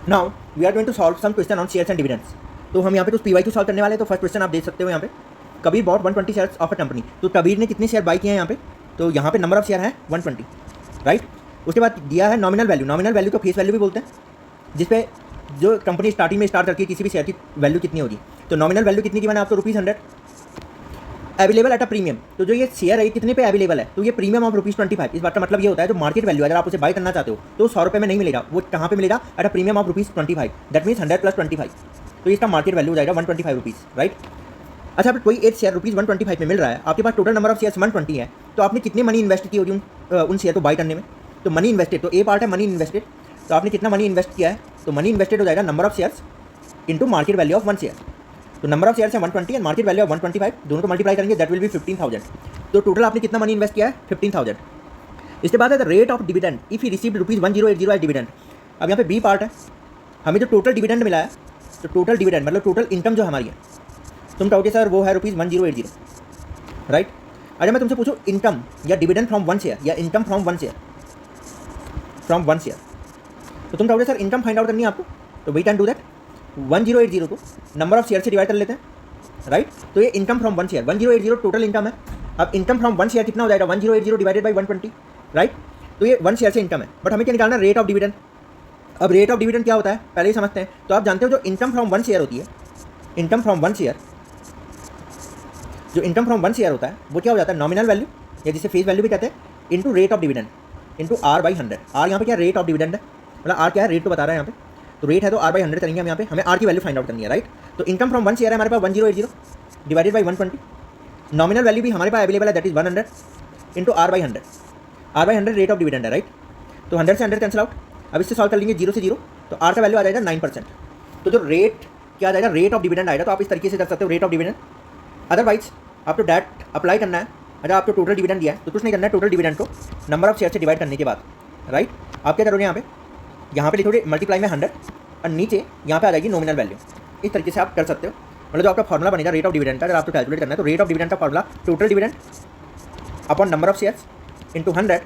Now we are going to solve some question on shares and dividends. तो हम यहाँ पे कुछ PYQ सॉल्व करने वाले हैं। तो फर्स्ट क्वेश्चन आप देख सकते हो यहाँ पे, Kabir bought 120 shares of a company. तो कबीर ने कितने शेयर बाई किए हैं यहाँ पे, तो यहाँ पे नंबर ऑफ शेयर है 120, राइट। उसके बाद दिया है नॉमिनल वैल्यू। नॉमिनल वैल्यू को फेस वैल्यू भी बोलते हैं, जिसपे जो कंपनी स्टार्टिंग में स्टार्ट करके किसी भी शेयर की वैल्यू कितनी होगी। तो नॉमिनल वैल्यू कितनी की मैंने आपको ₹100। अवेलेबल एट अ प्रीमियम, तो जो ये शेयर है कितने पे अवेलेबल है, तो ये प्रीमियम ऑफ ₹25। इस बात का मतलब ये होता है जो मार्केट वैल्यू अगर आप उसे बाय करना चाहते हो तो ₹100 में नहीं मिलेगा, वो कहाँ पे मिलेगा, eight a premium of ₹25। That means 100 + 25, तो इसका मार्केट वैल्यू हो जाएगा ₹125, राइट। अच्छा, कोई एक शेयर ₹125 में मिल रहा है, आपके पास टोटल नंबर ऑफ शेयर्स 120 है, तो आपने कितनी मनी इन्वेस्ट की होगी उन शेयर को बाय करने में। तो मनी इन्वेस्टेड, तो ए पार्ट है मनी इन्वेस्टेड, तो आपने कितना मनी इन्वेस्ट किया है, तो मनी इन्वेस्टेड हो जाएगा number of shares into market value of one share. तो नंबर ऑफ शेयर्स है 120 एंड मार्केट वैल्यू ऑफ 125, दोनों को मल्टीप्लाई करेंगे, दैट विल बी 15,000। तो टोटल आपने कितना मनी इन्वेस्ट किया है, 15,000। इसके बाद है the rate of dividend if he received ₹1080 as dividend. अब यहाँ पे बी पार्ट है, हमें जो टोटल डिविडेंड मिला है, तो टोटल डिविडेंड मतलब टोटल इनकम जो हमारी है, तुम कहोगे सर वो है ₹1080, राइट। अगर मैं तुमसे पूछूँ इनकम या डिविडेंड फ्रॉम वन शेयर या इनकम फ्रॉम वन शेयर, तो तुम कहोगे सर इनकम फाइंड आउट करनी है आपको, तो वी कैन डू दैट। 1080 को नंबर ऑफ शेयर से डिवाइड कर लेते हैं, राइट। तो ये income from one share 1080 total income है। अब इनकम फ्रॉम वन शेयर कितना हो जाएगा, 1080 डिवाइडेड बाई 120, राइट। तो ये वन शेयर से इनकम है, बट हमें क्या निकालना है, रेट ऑफ डिविडेंड। अब रेट ऑफ डिविडेंड क्या होता है पहले ही समझते हैं। तो आप जानते हो जो इनकम फ्रॉम वन शेयर होती है, इनकम फ्रॉम वन शेयर, जो इनकम फ्रॉम वन शेयर होता है वो क्या हो जाता है, नॉमिनल वैल्यू या जिसे फेस वैल्यू भी कहते हैं, into rate of dividend into R/100। R यहाँ पे क्या रेट ऑफ डिविडेंड है, मतलब आर क्या है, रेट तो बता रहा है यहाँ पे, तो रेट है तो R/100 करेंगे हम यहाँ पे, हमें आर की वैल्यू फाइंड आउट करनी है, राइट। तो इनकम फ्रॉम वन शेयर है हमारे पास 1080 डिवाइडेड बाई 120, नॉमिनल वैल्यू भी हमारे पास अवेलेबल है, that is 100 into R/100। R/100 rate of dividend है, राइट। तो 100 से 100 कैंसिल आउट। अब इससे सॉल्व कर लेंगे 0 से 0, तो आर का वैल्यू आ जाएगा 9%। तो जो रेट क्या आ जाएगा, रेट ऑफ डिविडेंड आएगा। तो आप इस तरीके से कर सकते हो रेट ऑफ डिविडेंड। अदरवाइज आपको डायरेक्ट अप्लाई करना है, अगर आपको टोटल डिविडेंड दिया है तो कुछ नहीं करना है, टोटल डिविडेंड को नंबर ऑफ शेयर से डिवाइड करने के बाद, राइट। आप क्या करोगे यहाँ पे लिखोगे मल्टीप्लाई में 100 और नीचे यहाँ पे आ जाएगी नॉमिनल वैल्यू। इस तरीके से आप कर सकते हो, मतलब जो आपका फॉर्मूला बनेगा रेट ऑफ डिविडेंड का, अगर आपको कैलकुलेट करना है तो रेट ऑफ डिविडेंड का formula total dividend upon number of shares into 100,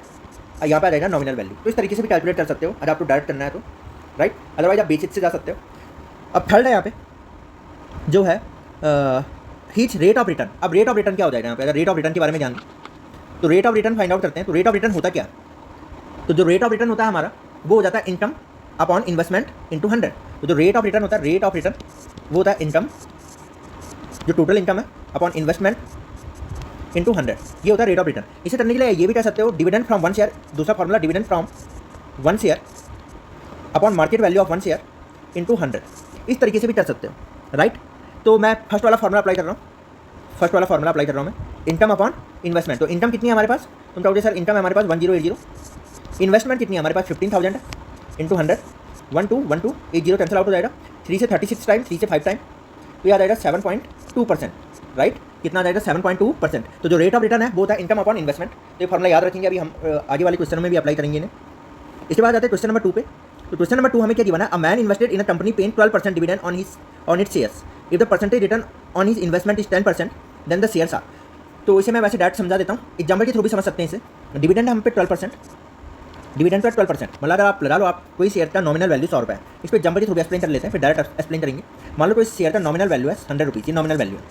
यहाँ पे आ जाएगा नॉमिनल वैल्यू। तो इस तरीके से भी कैलकुलेट कर सकते हो अगर आपको डायरेक्ट करना है तो, राइट। अदरवाइज आप बेसिक से जा सकते हो। अब थर्ड है यहाँ पे जो है हीच रेट ऑफ रिटर्न। अब रेट ऑफ रिटर्न क्या हो जाएगा यहाँ पे, अगर रेट ऑफ रिटर्न के बारे में जान तो rate of return find out करते हैं। तो रेट ऑफ रिटर्न होता क्या, तो जो रेट ऑफ रिटर्न होता है हमारा वो हो जाता है इनकम अपॉन इन्वेस्टमेंट इंटू 100। तो जो रेट ऑफ रिटर्न होता है, रेट ऑफ रिटर्न वो होता है इनकम, जो टोटल इनकम है, अपॉन इन्वेस्टमेंट इंटू 100, ये होता है रेट ऑफ रिटर्न। इसे करने के लिए ये भी कह सकते हो डिविडेंड फ्रॉम वन शेयर, दूसरा formula dividend from one share upon market value of one share into 100, इस तरीके से भी कर सकते हो, राइट। तो मैं फर्स्ट वाला फॉर्मूला अप्लाई कर रहा हूँ, मैं इनकम अपॉन इन्वेस्टमेंट। तो इनकम कितनी है हमारे पास, तुम कहोगे सर इनकम है हमारे पास 1080, इन्वेस्टमेंट कितनी है हमारे पास 15,000 इंटू 100, 1280 कैंसिल आउट हो जाएगा, 3 से 36 टाइम, 3 से 5 टाइम, तो ये आ जाएगा 7.2%, राइट। कितना आ जाएगा 7.2%। तो जो रेट ऑफ रिटर्न है वो होता है इनकम अपॉन इन्वेस्टमेंट। तो ये फॉर्मूला याद रखेंगे, अभी हम आगे वाले क्वेश्चन में भी अप्लाई करेंगे इन्हें। इसके बाद आते हैं क्वेश्चन नंबर 2 पे। तो क्वेश्चन नंबर 2 हमें क्या गिवन है, a man invested in a company paying 12% dividend on its shares, if the percentage return on his investment is 10% then the shares are. तो इसे मैं वैसे डायरेक्ट समझा देता हूँ, एग्जाम्पल के थ्रू भी समझ सकते हैं इसे। डिविडेंड हम पे 12%, डिविडेंड पर 12%, मतलब अगर आप लगा लो आप कोई शेयर का नॉमिनल वैल्यू 100 रुपये है, इस पर एग्जाम्पल के थ्रू एक्सप्लेन कर लेते हैं, फिर डायरेक्ट एक्सप्लेन करेंगे। मान लो कोई शेयर का नॉमिनल वैल्यू है 100 रुपीज़, ये नॉमिनल वैल्यू है,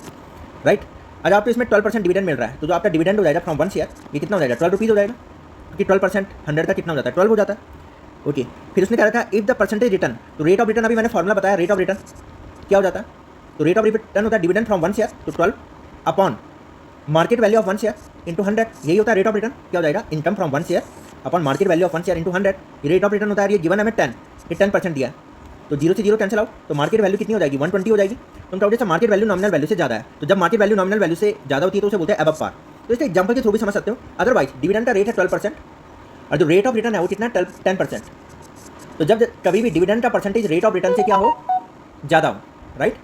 राइट। अगर आपको इसमें 12% डिविडेंड मिल रहा है, तो जो आपका डिविडेंड हो जाएगा फ्रॉम वन शेयर, ये कितना हो जाएगा 12 रुपीज़ हो जाएगा, क्योंकि 12% 100 का कितना हो जाता है 12 हो जाता है, ओके। फिर उसने कहा था इफ द परसेंटेज रिटर्न, तो रेट ऑफ रिटर्न अभी मैंने फॉर्मूला बताया, रेट ऑफ रिटर्न क्या हो जाता है, तो रेट ऑफ रिटर्न होता है डिविडेंड फ्रॉम वन शेयर, तो 12 upon market value of one share into 100, यही होता है रेट ऑफ रिटर्न। क्या हो जाएगा, income from one share upon market value of one share into 100, ये रेट ऑफ रिटर्न होता है। ये गिवन हमें 10, ये 10% दिया है, तो 0 से 0 कैंसिल आउट, तो मार्केट वैल्यू कितनी हो जाएगी 120 हो जाएगी। तुम कहोगे sir market value nominal value से ज़्यादा है, तो जब मार्केट वैल्यू नॉमिनल वैल्यू से ज़्यादा होती है तो उसे बोलते हैं अबव पार। तो इसे एग्जाम्पल के थ्रू भी समझ सकते हो। अदरवाइज डिविडेंड का रेट है 12% और जो रेट ऑफ रिटर्न है वो कितना है 10%। तो जब कभी भी डिविडेंड का परसेंटेज रेट ऑफ रिटर्न से क्या हो, ज़्यादा हो, राइट,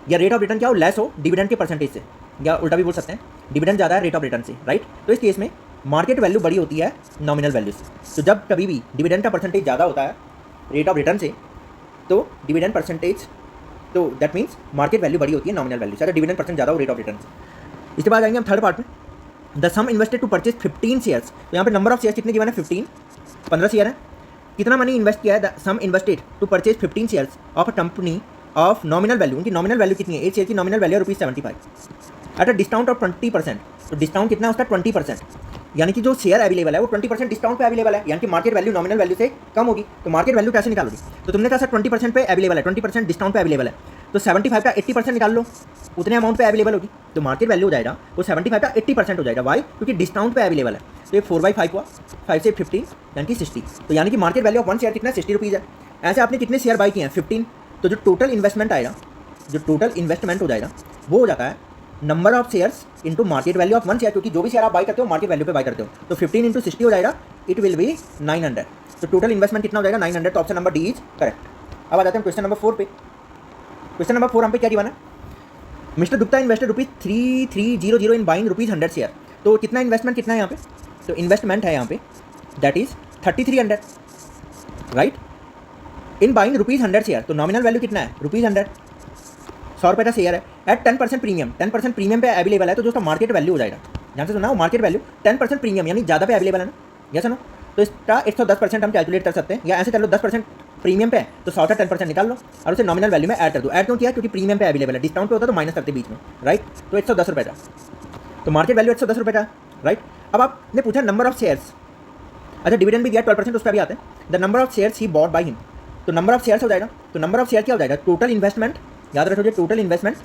या रेट ऑफ रिटर्न क्या हो, लेस हो डिविडेंड के परसेंटेज से, या उल्टा भी बोल सकते हैं डिविडेंड ज़्यादा है रेट ऑफ रिटर्न से, राइट। तो इस केस में मार्केट वैल्यू बड़ी होती है नॉमिनल वैल्यू से। तो जब कभी भी डिविडेंड का परसेंटेज ज़्यादा होता है रेट ऑफ रिटर्न से, तो डिविडेंड परसेंटेज, तो दैट मीन्स मार्केट वैल्यू बड़ी होती है नॉमिनल वैल्यू से, अगर डिविडेंड परसेंट ज़्यादा हो रेट ऑफ रिटर्न से। इसके बाद आएंगे हम थर्ड पार्ट में, the sum invested to purchase 15 shares. तो यहाँ पे नंबर ऑफ शेयर्स कितने गिवन है 15 शेयर है। कितना मनी इन्वेस्ट किया है, sum invested to purchase 15 shares of a company of nominal value, उनकी नॉमिनल वैल्यू कितनी है, एक शेयर की nominal value ₹75 at a discount of 20%। तो डिस्काउंट कितना है उसका 20%, यानी कि जो शेयर अवेलेबल है वो 20% डिस्काउंट पे अवेलेबल है, यानी कि मार्केट वैल्यू नॉमिनल वैल्यू से कम होगी। तो मार्केट वैल्यू कैसे निकालोगी, तो तुमने कहा सर 20% पे अवेलेबल है, 20% डिस्काउंट पे अवेलेबल है, तो 75 का 80% निकाल लो, उतने अमाउंट पे अवेलेबल होगी। तो मार्केट वैल्यू हो जाएगा वो 75 का 80% हो जाएगा। वाई, क्योंकि डिस्काउंट पे अवेलेबल है। तो ये 4/5 हुआ, 5 से 15 यानी कि 60। तो यानी कि market value of one share कितना है, ₹60 है। ऐसे आपने कितने शेयर बाई किए हैं, 15। तो जो टोटल इन्वेस्टमेंट आएगा, जो टोटल इन्वेस्टमेंट हो जाएगा वो हो जाता है number of shares into market value of one share, क्योंकि जो भी शेयर आप बाई करते हो मार्केट वैल्यू पे बाई करते हो। तो 15 इंटू 60 हो जाएगा, इट विल बी 900। तो टोटल इन्वेस्टमेंट कितना हो जाएगा, 900। तो option number D is correct. अब आ जाते हैं क्वेश्चन नंबर 4 पे। क्वेश्चन नंबर 4 हम पे क्या गिवन है, mister Gupta invested ₹3300 in buying ₹100 share. तो कितना इन्वेस्टमेंट कितना है यहाँ पे, तो इन्वेस्टमेंट है यहाँ पे that is 3300, right, in buying ₹100 share. तो नॉमिनल वैल्यू कितना है, ₹100, ₹100 का शेयर है, एट 10% प्रीमियम, 10% प्रीमियम पे अवेलेबल है। तो जो उसका मार्केट वैल्यू हो जाएगा, ध्यान से सुना, वो मार्केट वैल्यू 10% प्रीमियम यानी ज़्यादा पे अवेलेबल है ना, या सुनो। तो इसका 110% हम कैलकुलेट कर सकते हैं, या ऐसे कर लो 10% प्रीमियम पे है तो 100 का 10% निकाल लो और उसे नॉमिनल वैल्यू में ऐड कर दो। ऐड क्यों किया, क्योंकि प्रीमियम पे अवेलेबल है, डिस्काउंट पे होता तो माइनस करते बीच में, राइट। तो ₹110 का, तो मार्केट वैल्यू ₹110 का, राइट। अब आपने पूछा नंबर ऑफ शेयर्स, अच्छा डिविडेंड भी दिया 12%, उस पर भी आते हैं। The number of shares he bought by him, तो नंबर ऑफ शेयर्स हो जाएगा। तो नंबर ऑफ शेयर क्या हो जाएगा, टोटल इन्वेस्टमेंट, याद रखोगे total investment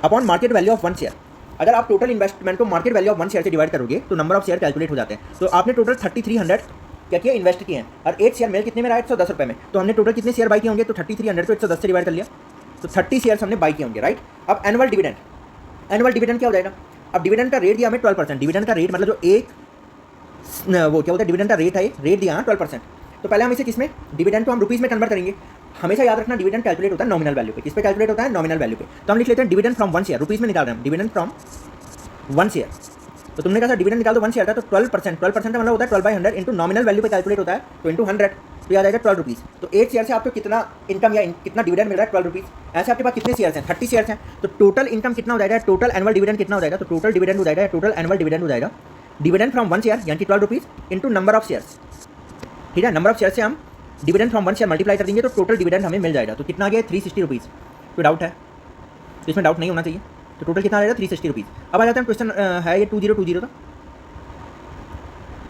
upon market value of one share. अगर आप टोटल इन्वेस्टमेंट को market value of one share से डिवाइड करोगे तो नंबर ऑफ शेयर कैलकुलेट हो जाते हैं। तो आपने टोटल 3300 क्या किया, इन्वेस्ट किए हैं, और एक शेयर मेरे कितने में रहा, ₹110 में। तो हमने टोटल कितने शेयर बाई किए होंगे, तो 3300 को 110 से डिवाइड कर लिया, तो 30 शेयर्स हमने बाई किए होंगे, राइट। अब एनुअल डिविडेंड, एनुअल डिविडेंड क्या हो जाएगा, अब डिविडेंड का रेट दिया हमें 12%, डिविडेंड का रेट मतलब जो एक वो क्या होता है, डिविडेंड का रेट है, रेट दिया 12%। तो पहले हम इसे किस में, डिविडेंड को हम रुपीज़ में कन्वर्ट करेंगे। हमेशा याद रखना डिविडेंड कैलकुलेट होता है नॉमिनल वैल्यू पे, किस पे कैलकुलेट होता है, नॉमिनल वैल्यू पे। तो हम लिख लेते हैं dividend from one share, rupees में निकाल रहे हैं हम, डिविडेंड फ्रॉम वन शेयर। तो तुमने कहा सर डिविडेंड निकाल दो वन शेयर का, तो 12% का मतलब होता है 12/100 इंटू नॉमिनल वैल्यू पे कैलकुलेट होता है, तो इंटू 100, तो याद आएगा ₹12। तो एक शेयर से आपको कितना इनकम या कितना डिविडेंड मिल रहा है, ₹12। ऐसे आपके पास कितने शेयर्स हैं, 30 शेयर्स हैं, तो टोटल इनकम कितना हो जाएगा, टोटल एनुअल डिविडेंड कितना हो जाएगा, तो टोटल डिविडेंड हो जाएगा, टोटल एनुअल डिविडेंड हो जाएगा डिविडेंड फ्रॉम वन शेयर यानी कि ₹12 इंटू नंबर ऑफ शेयर्स, ठीक है। नंबर ऑफ शेयर से हम dividend from one share multiply कर देंगे तो टोटल डिविडेंड हमें मिल जाएगा। तो कितना आ गया, ₹360। कोई डाउट है, तो इसमें डाउट नहीं होना चाहिए। तो टोटल कितना आ जाएगा, ₹360। अब आ जाता है क्वेश्चन है ये 2020 का।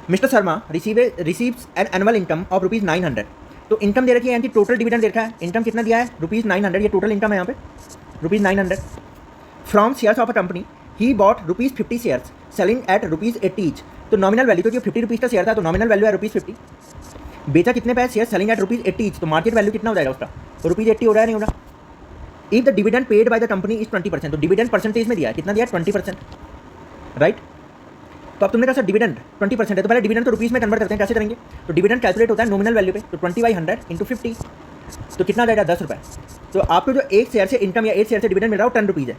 Mister Sharma receives an annual income of ₹900। तो इनकम दे रखी है यानी कि टोटल डिविडेंड दे रखा है, इनकम कितना दिया है, ₹900, ये टोटल इनकम है यहाँ पे ₹900 from shares of a company. He bought ₹50 shares selling at ₹80 each. तो नॉमिनल वैल्यू, क्योंकि ₹50 का शेयर था तो नॉमिनल वैल्यू है ₹50। बेचा कितने पे, शेयर सेलिंग एट ₹80 ईच, तो मार्केट वैल्यू कितना हो जाएगा उसका, तो ₹80 हो रहा है, नहीं हो रहा। If the dividend paid by the company is 20%, तो डिविडेंड परसेंटेज में दिया है, कितना दिया है, 20%, राइट। तो अब तुमने कहा सर डिविडेंड 20% है, तो पहले डिविडेंड को रुपीज़ में कन्वर्ट करते हैं, कैसे करेंगे, तो डिविडेंड कैलकुलेट होता है नॉमिनल वैल्यू पे, तो 20/100 इंटू 50, तो कितना जाएगा, ₹10। तो आपको जो एक शेयर से इनकम या एक शेयर से डिविडेंड मिल रहा है वो ₹10 है।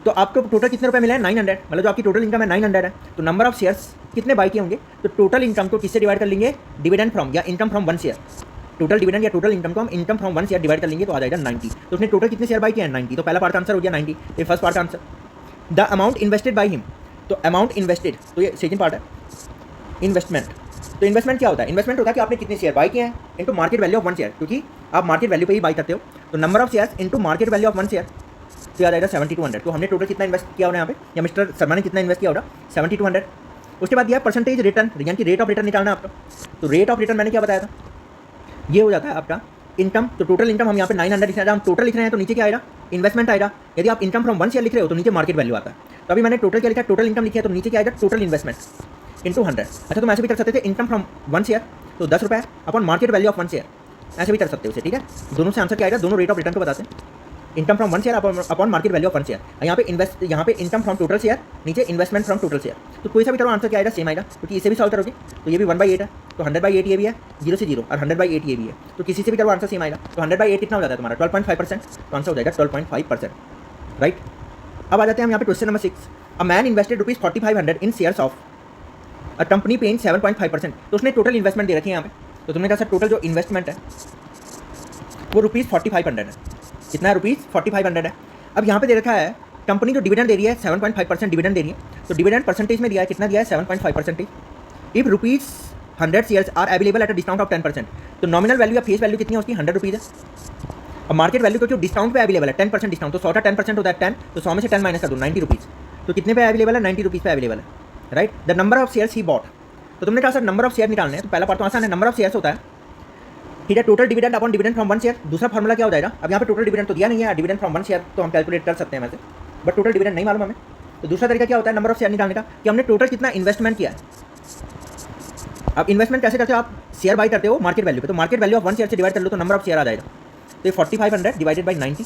तो आपको टोटल कितने रुपए मिले हैं, 900, मतलब जो आपकी टोटल इनकम है 900 है। तो नंबर ऑफ शेयर्स कितने बाई किए होंगे, तो टोटल इनकम को किससे डिवाइड कर लेंगे, डिविडेंड फ्रॉम या income from one share. Total dividend या टोटल इनकम को हम income from one share divide कर लेंगे तो आ जाएगा 90। तो उसने टोटल कितने शेयर बाई किए हैं, 90। तो पहला पार्ट का आंसर हो गया 90, ये फर्स्ट पार्ट का answer. The amount invested by him, तो अमाउंट इन्वेस्टेड, तो ये सेकंड पार्ट है, इन्वेस्टमेंट। तो इन्वेस्टमेंट क्या होता है, इन्वेस्टमेंट होता है कि आपने कितने शेयर बाई किए हैं into market value of one share, क्योंकि आप मार्केट वैल्यू पे ही बाई करते हो। तो number of shares into market value of one share, तो आ जाएगा 7200। तो हमने टोटल कितना इन्वेस्ट किया होगा यहाँ पे, या मिस्टर शर्मा ने कितना इन्वेस्ट किया होगा, 7200। उसके बाद दिया परसेंटेज रिटर्न, यानी कि रेट ऑफ रिटर्न निकालना आपका। तो रेट ऑफ रिटर्न मैंने क्या बताया था, ये हो जाता है आपका इनकम। तो टोटल इनकम हम यहाँ पे 900 लिख रहे हैं, हम टोटल लिख रहे हैं तो नीचे क्या आएगा, इन्वेस्टमेंट आएगा। यदि आप इनकम फ्रॉम वन शेयर लिख रहे हो तो नीचे मार्केट वैल्यू आता है। तो अभी मैंने टोटल क्या लिखा है, टोटल इनकम लिखी है, तो नीचे क्या आएगा, टोटल इन्वेस्टमेंट इंटू 100। अच्छा, तो ऐसे भी कर सकते थे इनकम फ्रॉम वन शेयर, तो ₹10 upon market value of one share, ऐसे भी कर सकते हो उसे, ठीक है। दोनों से आंसर क्या आएगा, दोनों रेट ऑफ रिटर्न को बताते हैं, income from one share upon market value of one share. यहाँ पे इनकम फ्रॉम टोटल शेयर, नीचे इन्वेस्टमेंट फ्रॉम टोटल शेयर। तो कोई सा भी करो आंसर क्या आएगा, सेम आएगा, क्योंकि इसे भी सॉल्व करोगे तो ये भी 1/8 है, तो 100/8 ये भी है, 0 से 0, और 100/8 ये भी है, तो किसी से भी करो आंसर सेम आएगा। तो 100/8 कितना हो जाता है तुम्हारा, 12.5%, तो आंसर हो जाएगा 12.5%, राइट। अब आ जाते हैं हम यहाँ पे question number 6। A man invested ₹4500 in shares of a company paying 7.5%। तो उसने टोटल इन्वेस्टमेंट दे रखी है यहाँ पे। तो तुमने कहा सर टोटल जो इन्वेस्टमेंट है वो ₹4500 है, कितना है, ₹4500 है। अब यहाँ पे दे रखा है कंपनी जो डिविडेंड दे रही है 7.5% डिविडेंड दे रही है, तो डिविडेंड परसेंटेज में दिया है, कितना दिया है, 7.5%। If 100 shares are available at a discount of 10%। तो नॉमिनल वैल्यू या फेस वैल्यू कितनी है उसकी 100 रुपीज़ है। अब मार्केट वैल्यू क्योंकि डिस्काउंट पे अवेलेबल है 10% डिस्काउंट, तो 100 का 10% होता है 10, तो 100 में से 10 माइनस कर दो 90 रुपीज़। तो कितने पे अवेलेबल है 90 रुपीज़ पे अवेलेबल है, right. The number of shares he bought. तो तुमने कहा सर नंबर ऑफ शेयर निकालने हैं, तो पहला पार्ट तो आसान है, नंबर ऑफ शेयर्स होता है, ठीक है, total dividend upon dividend from one share. दूसरा फॉर्मूला क्या हो जाएगा, अब यहाँ पे टोटल डिविडेंड तो दिया नहीं है, डिविडेंड फ्रॉम वन शेयर तो हम कैलकुलेट कर सकते हैं वैसे, बट टोटल डिविडेंड नहीं मालूम हमें। तो दूसरा तरीका क्या होता है नंबर ऑफ शेयर निकालने का, कि हमने टोटल कितना इन्वेस्टमेंट किया है। अब इन्वेस्टमेंट कैसे करते हो आप, शेयर बाई करते हो मार्केट वैल्यू पे, तो market value of one share से डिवाइड कर लो तो नंबर ऑफ शेयर आ जाएगा। तो ये 4500 डिवाइडेड बाई 90,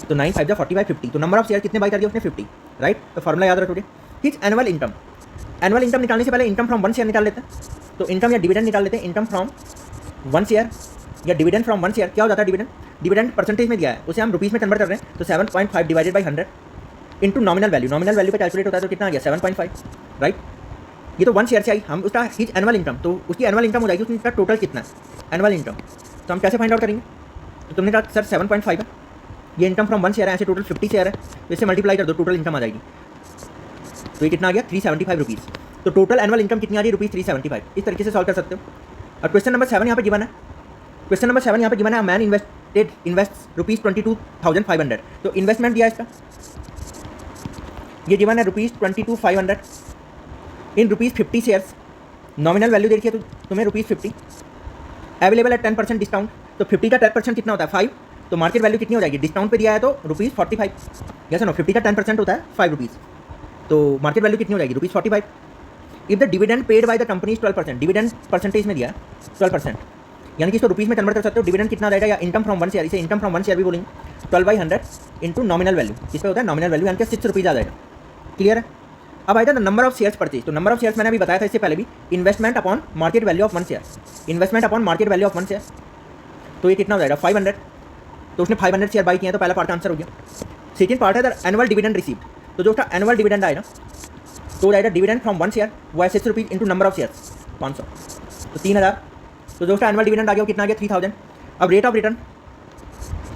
तो 9 5 45 50, तो नंबर ऑफ शेयर कितने बाई कर दिया उसने 50, राइट। तो फॉर्मूला याद रखोगे। ठीक, एनुअल इनकम। एनुअल इनकम निकालने से पहले इनकम फ्रॉम वन शेयर निकाल लेते हैं। तो इनकम या डिविडेंड निकाल लेते हैं। इनकम फ्रॉम वन शेयर या डिविडेंड फ्रॉम वन शेयर क्या हो जाता है, डिविडेंड, डिविडेंड परसेंटेज में दिया है, उसे हम रुपीज़ में कन्वर्ट कर रहे हैं, तो 7.5 divided by 100 into nominal value. Nominal value पे कैलकुलेट होता है तो कितना आ गया 7.5, राइट। ये तो वन शेयर से आई, हम उसका हिज एनुअल इनकम, तो उसकी एनुअल इनकम हो जाएगी, उसका टोटल कितना है एनुअल इनकम। तो हम कैसे फाइंड आउट करेंगे, तो तुमने कहा सर 7.5 है, ये इनकम फ्रॉम वन शेयर है, ऐसे टोटल 50 शेयर है, तो इससे मल्टीप्लाई कर दो टोटल इनकम आ जाएगी। तो ये कितना आ गया 375 रुपीज़। तो टोटल एनुअल इनकम कितनी आ रही है रुपीज़ 375। इस तरीके से सॉल्व कर सकते हो। और क्वेश्चन नंबर 7 यहाँ पे गिवन है, क्वेश्चन नंबर 7 यहाँ पे गिवन है, मैन इन्वेस्ट रुपीज़ 22,500। तो इन्वेस्टमेंट दिया इसका, ये गिवन है rupees 22,500 in rupees 50 shares. Nominal value देखिए तो तुम्हें रुपीज़ 50, अवेलेबल है 10% डिस्काउंट, तो 50 का 10% कितना होता है 5, तो मार्केट वैल्यू कितनी हो जाएगी, डिस्काउंट पे दिया है तो रुपीज़ 45, जैसे नो 50 का 10% होता है 5 रुपीज़, तो मार्केट वैल्यू कितनी हो जाएगी rupees 45। If the dividend paid by the company 12%, dividend percentage में दिया 12%, यानी कि इसको रुपीज़ में कन्वर्ट कर सकते हो, डिविडेंड कितना रहेगा, या इनकम फ्रॉम वन शेयर, इसे इनकम फ्रॉम वन शेयर भी बोलेंगे। 12/100 इंटू नॉमिनल वैल्यू, इस पर होता है नॉमिनल वैल्यू, यानी कि 6 रुपीज़ आ जाएगा। क्लियर है। अब आएगा नंबर ऑफ शेयर्स परचेज। तो नंबर ऑफ शेयर्स मैंने अभी बताया था इससे पहले भी, investment upon market value of one share, investment upon market value of one share, तो ये कितना हो जाएगा 500। तो उसने 500 शेयर बाई किए हैं, तो पहला पार्ट आंसर हो गया। सेकंड पार्ट है द एनुअल डिविडेंड रिसीव्ड। तो जो उसका एनुअल डिविडेंड आएगा तो जाएगा डिविडेंड फ्रॉम वन शेयर, वो है 6 rupees into number of shares 500, तो 3000। तो जो उसका एनुअल डिविडेंड आ गया वो कितना आ गया 3000। अब रेट ऑफ रिटर्न,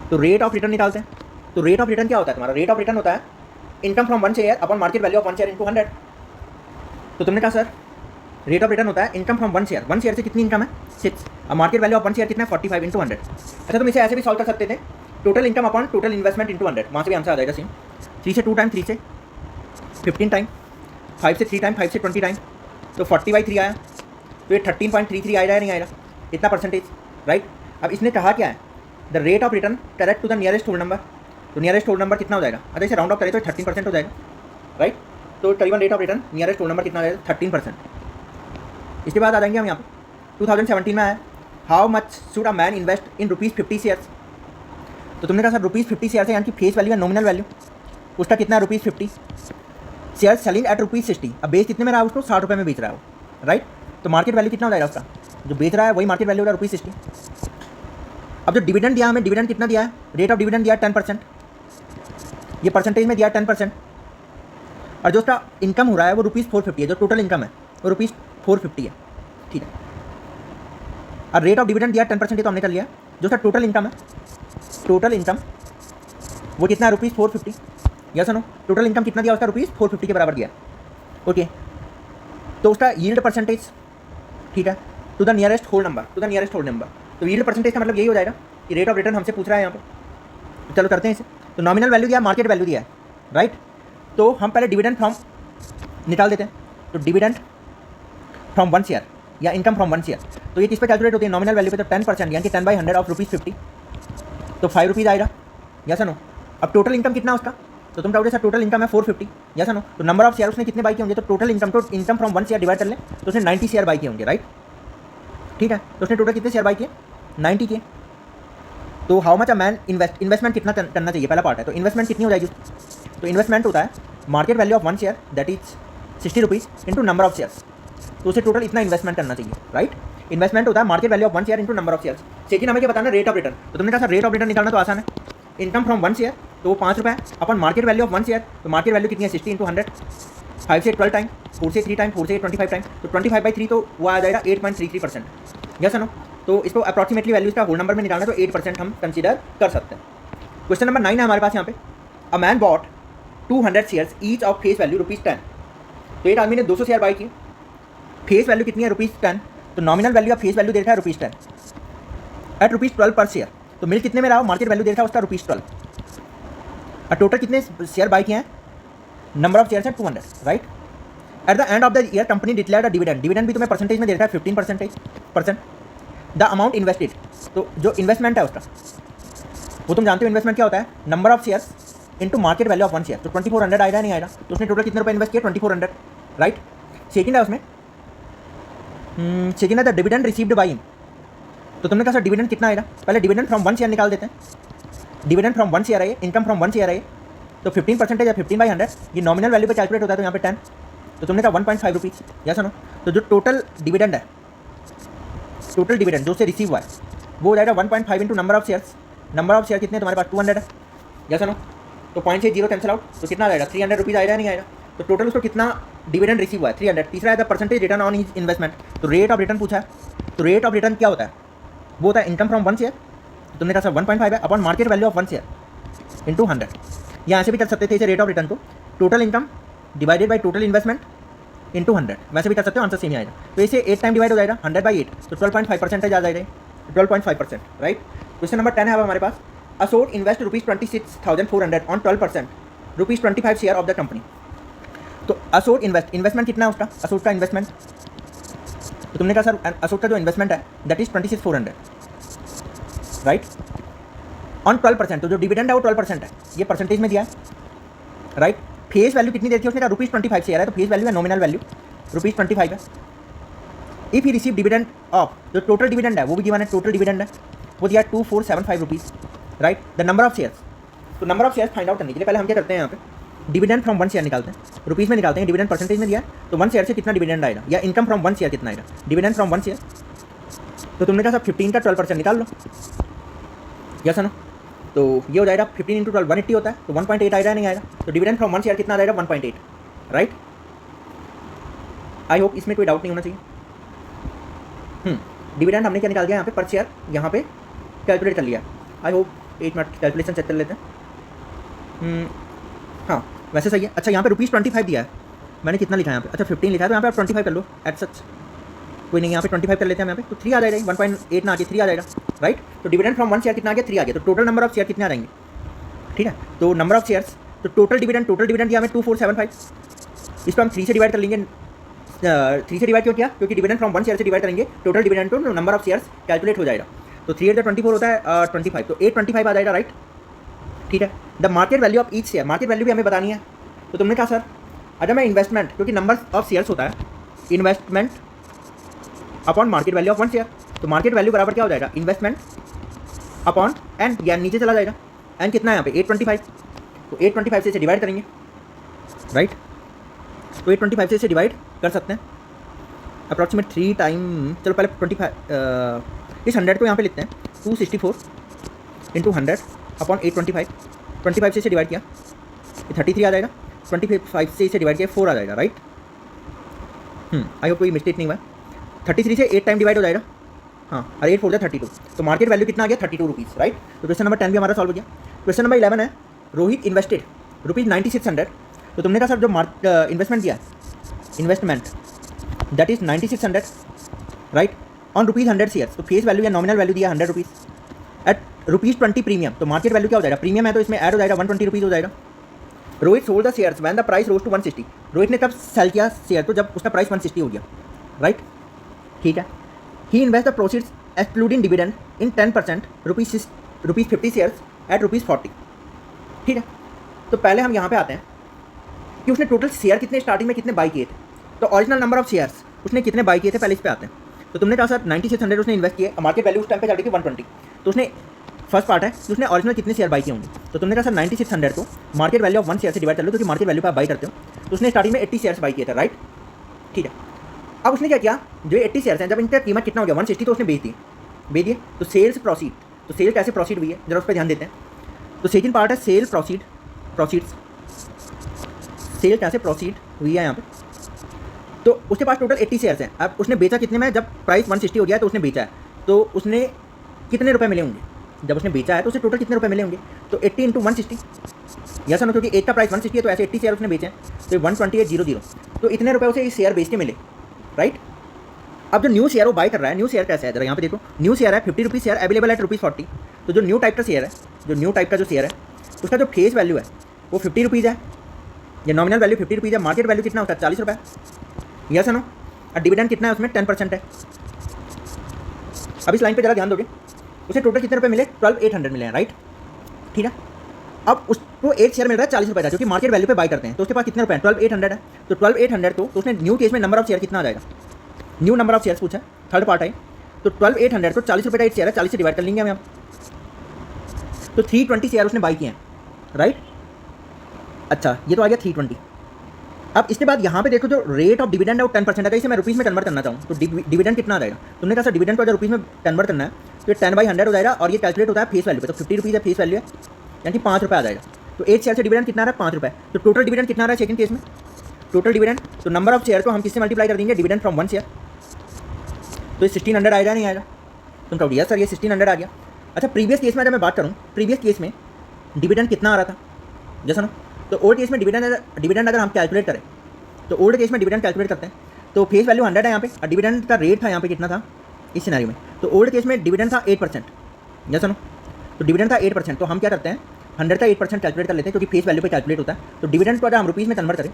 तो रेट ऑफ रिटर्न निकालते हैं। तो रेट ऑफ रिटर्न क्या होता है तुम्हारा, रेट ऑफ रिटर्न होता है income from one share upon market value of one share into 100। तो तुमने कहा सर रेट ऑफ रिटर्न होता है इनकम फ्रॉम वन शेयर से कितनी इनकम है 6, अब market value of one share कितना है 45 इंटू 100। अच्छा तुम इसे ऐसे भी सॉल्व कर सकते थे, total income upon total investment into 100, वहाँ से भी आंसर आ जाएगा सेम। 3 से 2 टाइम, 3 से 15 टाइम, 5 से 3 टाइम, 5 से 20 टाइम, तो 40/3 आया, तो ये 13.33 आएगा या नहीं आएगा, इतना परसेंटेज, राइट। अब इसने कहा क्या है, the rate of return correct to the nearest whole number. तो नियरेस्ट होल नंबर कितना हो जाएगा, अगर इसे राउंड ऑफ करें तो 13% हो जाएगा, राइट। तो करीबन rate of return nearest whole number कितना हो जाएगा 13%। इसके बाद आ जाएंगे हम यहाँ पे 2017 में आया, how much should a man invest in rupees 50 shares. तो तुमने कहा सर रुपीज़ 50 शेयर्स है, यानी कि फेस वैल्यू या नॉमिनल वैल्यू उसका कितना है rupees 50, share selling at rupees 60। अब बेच कितने में रहा है उसको 60 रुपये में बेच रहा है वो, राइट। तो मार्केट वैल्यू कितना हो जाएगा उसका, जो बेच रहा है वही मार्केट वैल्यू हो रहा है रुपीज़ 60। अब जो डिविडेंड दिया हमें, डिविडेंड कितना दिया है, रेट ऑफ डिविडेंड दिया है 10%, ये परसेंटेज में दिया है 10%, और जो उसका इनकम हो रहा है वो रुपीज़ 450 है, जो टोटल इनकम है वो रुपीज़ 450 है, ठीक है। और रेट ऑफ डिविडेंड दिया 10%, ये तो हमने कर लिया। जो उसका टोटल इनकम है, टोटल इनकम वो कितना है रुपीज़ 450, या सुनो टोटल इनकम कितना दिया उसका रुपीज़ 450 के बराबर दिया, ओके। तो उसका यील्ड परसेंटेज, ठीक है, to the nearest whole number, to the nearest whole number. तो यील्ड परसेंटेज का मतलब यही हो जाएगा कि रेट ऑफ रिटर्न हमसे पूछ रहा है यहाँ पे, तो चलो करते हैं इसे। तो नॉमिनल वैल्यू दिया, मार्केट वैल्यू दिया है, राइट। तो हम पहले डिविडेंड फ्रॉम निकाल देते हैं। तो डिविडेंड फ्रॉम वन शेयर या इनकम फ्रॉम वन शेयर, तो ये किस पे कैलकुलेट होती है, नॉमिनल वैल्यू पे, तो 10% यानी कि 10/100 ऑफ रुपीज़ 50, तो 5 रुपीज़ आएगा, या नो। अब टोटल इनकम कितना उसका, तो तुम कहोगे सर टोटल इनकम है 450, या नो। तो नंबर ऑफ शेयर उसने कितने बाई किए होंगे, तो टोटल इनकम, तो income from one share divide कर लें तो उसने 90 शेयर बाई किए होंगे, राइट, ठीक है। तो उसने टोटल कितने शेयर बाई किए 90 के। तो how much a man investment कितना करना चाहिए, पहला पार्ट है। तो इन्वेस्टमेंट कितनी हो जाएगी, तो इन्वेस्टमेंट होता है market value of one share that is 60 rupees into number of shares, तो उसे टोटल इतना इन्वेस्टमेंट करना चाहिए, राइट। इन्वेस्टमेंट होता है market value of one share into number of shares. Second हमें क्या बताना है, रेट ऑफ रिटर्न। तो तुमने कहा सर रेट ऑफ रिटर्न निकालना तो आसान है, इनकम फ्रॉम वन शेयर तो वो 5 रुपये है, अपन market value of one share, तो मार्केट वैल्यू कितनी है 60 इंटू 100, 5 से 12 टाइम, 4 से 3 टाइम, 4 से 25 टाइम, तो 25/3 तो वो आ जाएगा 8.33%, यस नो। तो इसको अप्रॉक्सीमेटली वैल्यू इसका होल नंबर में निकालना है, तो 8% हम कंसीडर कर सकते हैं। क्वेश्चन नंबर 9 है हमारे पास यहाँ पे, a man bought 200 shares each of face value rupees 10। तो एक आदमी ने 200 शेयर बाई किए, फेस वैल्यू कितनी है रुपीज़ 10, तो nominal value of face value दे रखा है ₹10 एट ₹12 पर शेयर। तो मिल कितने में रहा, मार्केट वैल्यू दे रखा है उसका ₹12 और टोटल कितने शेयर बाई किए हैं, नंबर ऑफ शेयर है 200, right. Eight the end of the year company declared a dividend, dividend भी तुम्हें परसेंटेज में दे रखा है 15%। द अमाउंट इन्वेस्टेड, तो जो इन्वेस्टमेंट है उसका, वो तुम जानते हो इन्वेस्टमेंट क्या होता है, number of shares into market value of 1 share. तो 2400 आएगा नहीं आएगा, तो उसने टोटल कितने रुपए इन्वेस्ट किया, 2400, राइट। सेकंड है उसमें, सेकंड है the dividend received by him. तो तुमने कहा सर डिविडेंड कितना आएगा, पहले डिविडेंड फ्रॉम 1 शेयर निकाल देते हैं। डिविडेंड फ्रॉम 1 शेयर है, इनकम फ्रॉम 1 शेयर है, तो 15% है 15/100, ये नॉमिनल वैल्यू पे कैलकुलेट होता है, तो यहाँ पे 10, तो तुमने कहा 1.5 रुपीज़, या सुनो। तो जो टोटल डिविडेंड है, टोटल डिविडेंड जो से रिसीव हुआ है वो हो जाएगा 1.5 into number of shares. Number of share कितने तुम्हारे पास 200 है, या सुनो। तो 0.60 कैंसिल आउट, तो कितना आएगा 300 रुपीज़ आएगा नहीं आएगा। तो टोटल उसको कितना डिविडेंड रिसीव हुआ है 300। तीसरा है the percentage return on his investment, तो रेट ऑफ रिटर्न पूछा है। तो रेट ऑफ रिटर्न क्या होता है, वो होता है इनकम फ्रॉम 1 शेयर, तुमने कहा सर 1.5 है upon market value of 1 share into 100। यहाँ से भी कर सकते थे इसे रेट ऑफ रिटर्न को, total income divided by total investment into 100, वैसे भी कर सकते हो, आंसर सेम ही आएगा। तो इसे 8 टाइम डिवाइड हो जाएगा 100/8, तो 12.5% आ जाएगा, 12.5%, राइट। क्वेश्चन नंबर 10 है अब हमारे पास, Ashok invest ₹26,400 on 12%, ₹25 share of the company. तो असोट इन्वेस्टमेंट कितना है उसका, असोट का इन्वेस्टमेंट, तो तुमने कहा सर असोट का जो इन्वेस्टमेंट है दैट इज 26,400, राइट, ऑन 12%। तो जो डिविडेंड है वो 12% है, ये परसेंटेज में दिया है, राइट। फेस वैल्यू कितनी देती है उसने कहा ₹25 शेयर है, तो फेस वैल्यू है नॉमिनल वैल्यू ₹25 है। If he receive dividend of, जो टोटल डिविडेंड है वो भी गिवन है, टोटल डिविडेंड है वो दिया 2475 rupees, right. The number of shares, तो number of shares find out करने के लिए पहले हम क्या करते हैं, यहाँ पे डिविडेंड फ्रॉम 1 शेयर निकालते हैं, रुपीज़ में निकालते हैं, डिविडेंड परसेंटेज में दिया है, तो 1 शेयर से कितना डिविडेंड आएगा, या इनकम फ्रॉम 1 शेयर कितना आएगा, डिविडेंड फ्रॉम 1 शेयर। तो तुमने कहा सब 15 का 12% निकाल लो, यस है ना। तो ये हो जाएगा 15 इंटू 12 180 होता है, तो 1.8 आएगा नहीं आएगा। तो डिविडेंड फ्रॉम 1 शेयर कितना आ जाएगा 1.8, राइट। आई होप इसमें कोई डाउट नहीं होना चाहिए। डिविडेंड हमने क्या निकाल दिया यहाँ पे, पर शेयर यहाँ पे कैलकुलेट कर लिया। I hope 8 minute calculation check कर लेते हैं। हाँ वैसे सही है। अच्छा यहाँ पे ₹25 दिया है, मैंने कितना लिखा है यहाँ पे, अच्छा 15 लिखा है, तो यहाँ पे आप 25 कर लो एट सच, कोई नहीं, यहाँ पे 25 कर लेते हैं यहाँ पे, तो 3 आ जाएगा, 1.8 ना आके 3 आ जाएगा, राइट। तो डिविडेंड फ्रॉम 1 शेयर कितना आ गया, 3 आ गया। तो टोटल नंबर ऑफ शेयर कितने आ जाएंगे, ठीक है। तो नंबर ऑफ शेयर्स, तो टोटल डिविडेंड दिया हमें 2475, इसको हम 3 से डिवाइड कर लेंगे। 3 से डिवाइड क्यों किया, क्योंकि डिविडेंड फ्रॉम 1 शेयर से डिवाइड करेंगे टोटल डिविडेंड तो नंबर ऑफ शेयर्स कैलकुलेट हो जाएगा। तो 3 8 24 होता है 25, तो 825 आ जाएगा, राइट, ठीक है। The market value of each share, market value भी हमें बतानी है। तो तुमने कहा सर अगर मैं इन्वेस्टमेंट, क्योंकि नंबर ऑफ शेयर्स होता है investment upon market value of 1 share, तो मार्केट वैल्यू बराबर क्या हो जाएगा, इन्वेस्टमेंट अपॉन एन, या नीचे चला जाएगा, एन कितना है यहाँ पे 825, तो 825 से इसे डिवाइड करेंगे, राइट। तो 825 से इसे डिवाइड कर सकते हैं अप्रॉक्सीमेट 3 टाइम। चलो पहले 25 इस 100 को यहाँ पे लिखते हैं, 264 इंटू 100 अपॉन 825, 25 से इसे डिवाइड किया, ये 33 आ जाएगा, 25 से इसे डिवाइड किया 4 आ जाएगा, राइट। आई होप कोई मिस्टेक नहीं हुआ। 33 से 8 टाइम डिवाइड हो जाएगा, हाँ, और 8 4 32, तो मार्केट वैल्यू कितना आ गया 32 रुपीज़, राइट। तो क्वेश्चन नंबर 10 भी हमारा सॉल्व हो गया। क्वेश्चन नंबर 11 है, रोहित इन्वेस्टेड ₹9600, तो तुमने कहा सर जो इन्वेस्टमेंट दिया, investment that is 9600, right, on ₹100 shares, तो फेस वैल्यू या नॉमिनल वैल्यू दिया 100 रुपीज़ एट ₹20 प्रीमियम, तो मार्केट वैल्यू क्या हो जाएगा, प्रीमियम है तो इसमें ऐड हो जाएगा 120 रुपीज़ हो जाएगा। Rohit sold the shares when the price rose to 160, Rohit ने कब सेल किया शेयर, तो जब उसका प्राइस 160 हो गया, राइट, ठीक है। He invest the proceeds excluding dividend in 10% ₹50 shares at ₹40, ठीक है। तो पहले हम यहाँ पे आते हैं कि उसने टोटल शेयर कितने स्टार्टिंग में कितने बाई किए थे, तो ओरिजिनल नंबर ऑफ शेयर्स उसने कितने बाई किए थे, पहले इस पे आते हैं। तो तुमने कहा सर 9600 उसने इन्वेस्ट किए, मार्केट वैल्यू उस टाइम पे चल रही थी 120, तो उसने फर्स्ट पार्ट है कि उसने ओरिजिनल कितने शेयर बाई किए होंगे। तो तुमने कहा सर 9600 को मार्केट वैल्यू ऑफ 1 शेयर से डिवाइड कर लो, क्योंकि मार्केट वैल्यू पर आप बाई करते हो, तो उसने स्टार्टिंग में 80 शेयर्स बाई किए थे, राइट, ठीक है। अब उसने क्या किया, जो 80 शेयर्स हैं जब इनका कीमत कितना हो गया 160, तो उसने बेच दिए। तो सेल्स प्रोसीड, तो सेल कैसे प्रोसीड हुई है जरा उस पर ध्यान देते हैं। तो सेकंड पार्ट है सेल प्रोसीड्स, सेल कैसे प्रोसीड हुई है यहाँ पे। तो उसके पास टोटल 80 शेयर्स हैं, अब उसने बेचा कितने में, जब प्राइस 160 हो गया है तो उसने बेचा है, तो उसने कितने रुपए मिले होंगे, जब उसने बेचा है तो उसे टोटल कितने रुपए मिले होंगे, तो 80 इंटू 160, यस ना, क्योंकि एक का प्राइस 160 है तो ऐसे 80 शेयर उसने बेचे हैं, तो 12800, तो इतने रुपए उसे शेयर बेच के मिले, राइट। अब जो न्यू शेयर वो बाय कर रहा है, न्यू शेयर कैसा है जरा यहाँ पे देखो, न्यू शेयर है 50 रुपीज़ शेयर अवेलेबल एट ₹40। तो जो न्यू टाइप का शेयर है, जो न्यू टाइप का जो शेयर है उसका जो फेस वैल्यू है वो 50 रुपीज़ है, ये नॉमिनल वैल्यू 50 रुपीज़ है, मार्केट वैल्यू कितना होता है 40 रुपये, यस नो। और डिविडेंड कितना है उसमें 10% है। अब इस लाइन पे जरा ध्यान दोगे, उसे टोटल कितने रुपए मिले 12,800 मिले हैं, राइट, ठीक है। अब उसको एक शेयर मिल रहा है 40 रुपये का, जो कि मार्केट वैल्यू पे बाय करते हैं, तो उसके पास कितने रुपए हैं 12,800 है। तो 12,800 तो उसने न्यू केस में नंबर ऑफ शेयर कितना आ जाएगा, न्यू नंबर ऑफ शेयर्स पूछा है, थर्ड पार्ट है। तो 12,800 तो 40 रुपये का एक शेयर है, 40 से डिवाइड कर लेंगे हम यहाँ, तो 320 शेयर उसने बाई किए हैं, राइट। अच्छा ये तो आ गया 320। अब इसके बाद यहाँ पे देखो जो रेट ऑफ डिविडेंड है वो 10% है। इसे मैं रुपीज़ में कन्वर्ट करना चाहूँ तो डिविडेंड कितना आ जाएगा, तुमने कहा सर डिविडेंड को अगर रुपीज़ में कन्वर्ट करना है तो 10/100 हो जाएगा, और ये कैलकुलेट होता है फेस वैल्यू पे, तो 50 रुपीज़ है फेस वैल्यू है, यानी कि 5 रुपये आ जाएगा। तो एक शेयर से डिविडेंड कितना आ रहा है 5 रुपये। तो टोटल डिविडेंड कितना आ रहा है सेकंड केस में, टोटल डिविडेंड तो नंबर ऑफ शेयर को हम किससे मल्टीप्लाई कर देंगे, डिविडेंड फ्रॉम 1 शेयर, तो ये 1600 आएगा नहीं आएगा, तुम कहो यस सर ये 1600 आ गया। अच्छा प्रीवियस केस में अगर मैं बात करूँ, प्रीवियस केस में डिविडेंड कितना आ रहा था जैसा ना, तो ओल्ड केस में डिविडेंड अगर हम कैलकुलेट करें, तो ओल्ड केस में डिविडेंड कैलकुलेट करते हैं तो फेस वैल्यू 100 है यहाँ पे, और डिविडेंड का रेट था यहाँ पे कितना था इस सिनेरियो में, तो ओल्ड केस में डिविडेंड था 8%, जैसा ना, तो डिविडेंड था 8%, तो हम क्या करते हैं 100 का 8% कैलकुलेट कर लेते हैं, क्योंकि फेस वैल्यू पे कैलकुलेट होता है। तो डिविडेंड को अगर हम रुपीज़ में कन्वर्ट करें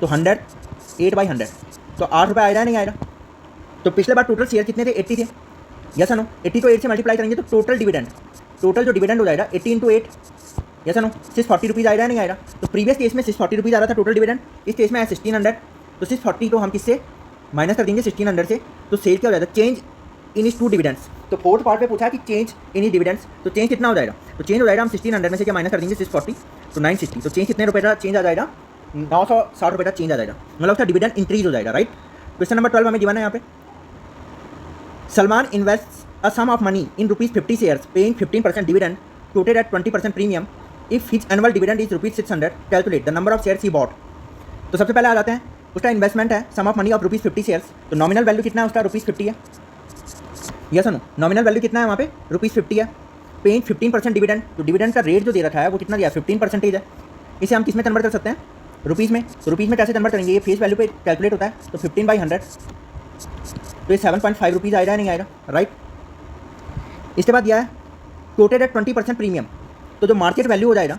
तो 100 8/100 तो 8 रुपये आएगा नहीं आएगा। तो पिछले बार टोटल शेयर कितने थे 80 थे, यस नो, 80 को 8 से मल्टीप्लाई करेंगे तो टोटल डिविडेंड, टोटल जो डिविडेंड हो जाएगा 80 × 8, यस नो, 640 रुपीज़ आएगा नहीं आएगा। तो प्रीवियस केस में 640 रुपीज़ आ रहा था टोटल डिविडेंड, इस केस में है 1600, तो 640 को हम किससे माइनस कर देंगे 1600 से, तो सेल क्या हो जाएगा चेंज इन इस 2 डिविडेंड्स। तो फोर्थ पार्ट पे पूछा है कि चेंज इन इस डिविडेंड्स, तो चेंज कितना हो जाएगा, तो चेंज हो जाएगा हम 1600 में से क्या माइनस कर देंगे 640, तो 960, तो चेंज कितने रुपये का चेंज आ जाएगा 960 रुपये का चेंज आ जाएगा, मतलब उसका डिविडेंड इंक्रीज हो जाएगा, राइट। क्वेश्चन नंबर 12 हमें गिवन है यहाँ पे, Salman invests a sum of money in ₹50 shares paying 15% dividend quoted at 20% premium. If his annual dividend is ₹600, calculate the number of shares he bought. तो सबसे पहले आ जाते हैं, उसका इन्वेस्टमेंट है सम ऑफ मनी ऑफ ₹50 शेयर्स, तो नॉमिनल वैल्यू कितना है उसका ₹50 है, यस नो, नॉमिनल वैल्यू कितना है वहाँ पे ₹50 है, पेइंग 15% डिविडेंड, तो डिविडेंड का रेट जो दे रखा है वो कितना दिया 15% है। इसे हम किस में कन्वर्ट कर सकते हैं रुपीज़ में, तो रुपीज़ में कैसे कन्वर्ट करेंगे, ये फेस वैल्यू पे कैलकुलेट होता है, तो 15/100 तो ये 7.5 रुपीज़ आएगा नहीं आएगा, राइट। इसके बाद यह है कोटेड एट 20% प्रीमियम, तो जो मार्केट वैल्यू हो जाएगा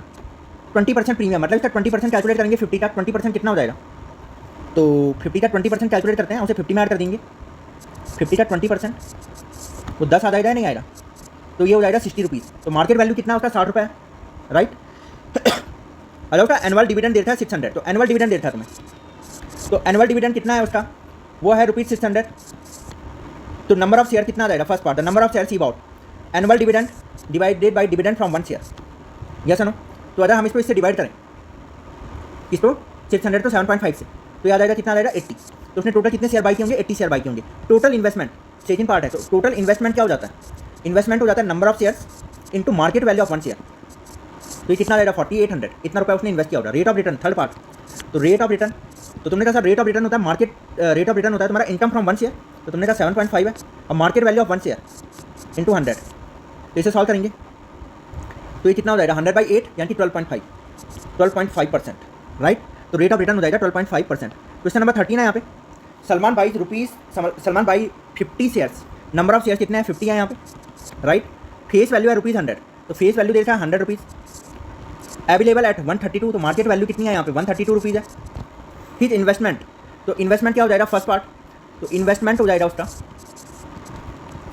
20% प्रीमियम, मतलब इसका 20% कैलकुलेट करेंगे, 50 का 20% कितना हो जाएगा, तो 50 का 20% कैलकुलेट करते हैं, उसे 50 में ऐड कर देंगे, 50 का 20% वो 10 आ जाएगा नहीं आएगा, तो ये हो जाएगा 60 रुपीज़। तो मार्केट वैल्यू कितना उसका 60 रुपये है, राइट। अगर उसका एनुअल डिविडेंड देता है 600, तो एनुअल डिविडेंड देता है तुम्हें, तो एनुअल डिविडेंड कितना है उसका, वो है ₹600। तो नंबर ऑफ शेयर कितना आ जाएगा, first part the number of share he bought, annual dividend divided by dividend from 1 share, yes no. तो अगर हम इसको इससे डिवाइड करें, इसको 600 तो 7.5 से, तो याद आएगा कितना आ जाएगा 80। तो उसने टोटल कितने शेयर बाई किए होंगे 80 शेयर बाई किए होंगे। टोटल इन्वेस्टमेंट सेकंड पार्ट है, तो टोटल इन्वेस्टमेंट क्या हो जाता है, इन्वेस्टमेंट हो जाता है number of shares into market value of 1 share, तो ये कितना आ जाएगा 4800, इतना रुपया उसने इन्वेस्ट किया होगा। Rate of return third part, तो रेट ऑफ रिटर्न, तो तुमने कहा सर रेट ऑफ रिटर्न होता है मार्केट रेट ऑफ रिटर्न होता है तुम्हारा इनकम फ्रॉम 1 शेयर, तो तुमने कहा 7.5 है, और market value of 1 share into 100, तो इसे सॉल्व करेंगे तो ये कितना हो जाएगा 100/8 यानी कि 12.5%, राइट। तो रेट ऑफ रिटर्न हो जाएगा 12.5%। क्वेश्चन नंबर 13 है यहाँ पे, Salman by 50 shares, number of shares कितने हैं 50 है यहाँ पे, राइट। फेस वैल्यू है ₹100, तो फेस वैल्यू देखा है 100 रुपीज़, अवेलेबल एट 132, तो मार्केट वैल्यू कितनी है यहाँ पे 132 रुपीज़ है। फिर इन्वेस्टमेंट, तो इन्वेस्टमेंट क्या हो जाएगा फर्स्ट पार्ट, तो इन्वेस्टमेंट हो जाएगा उसका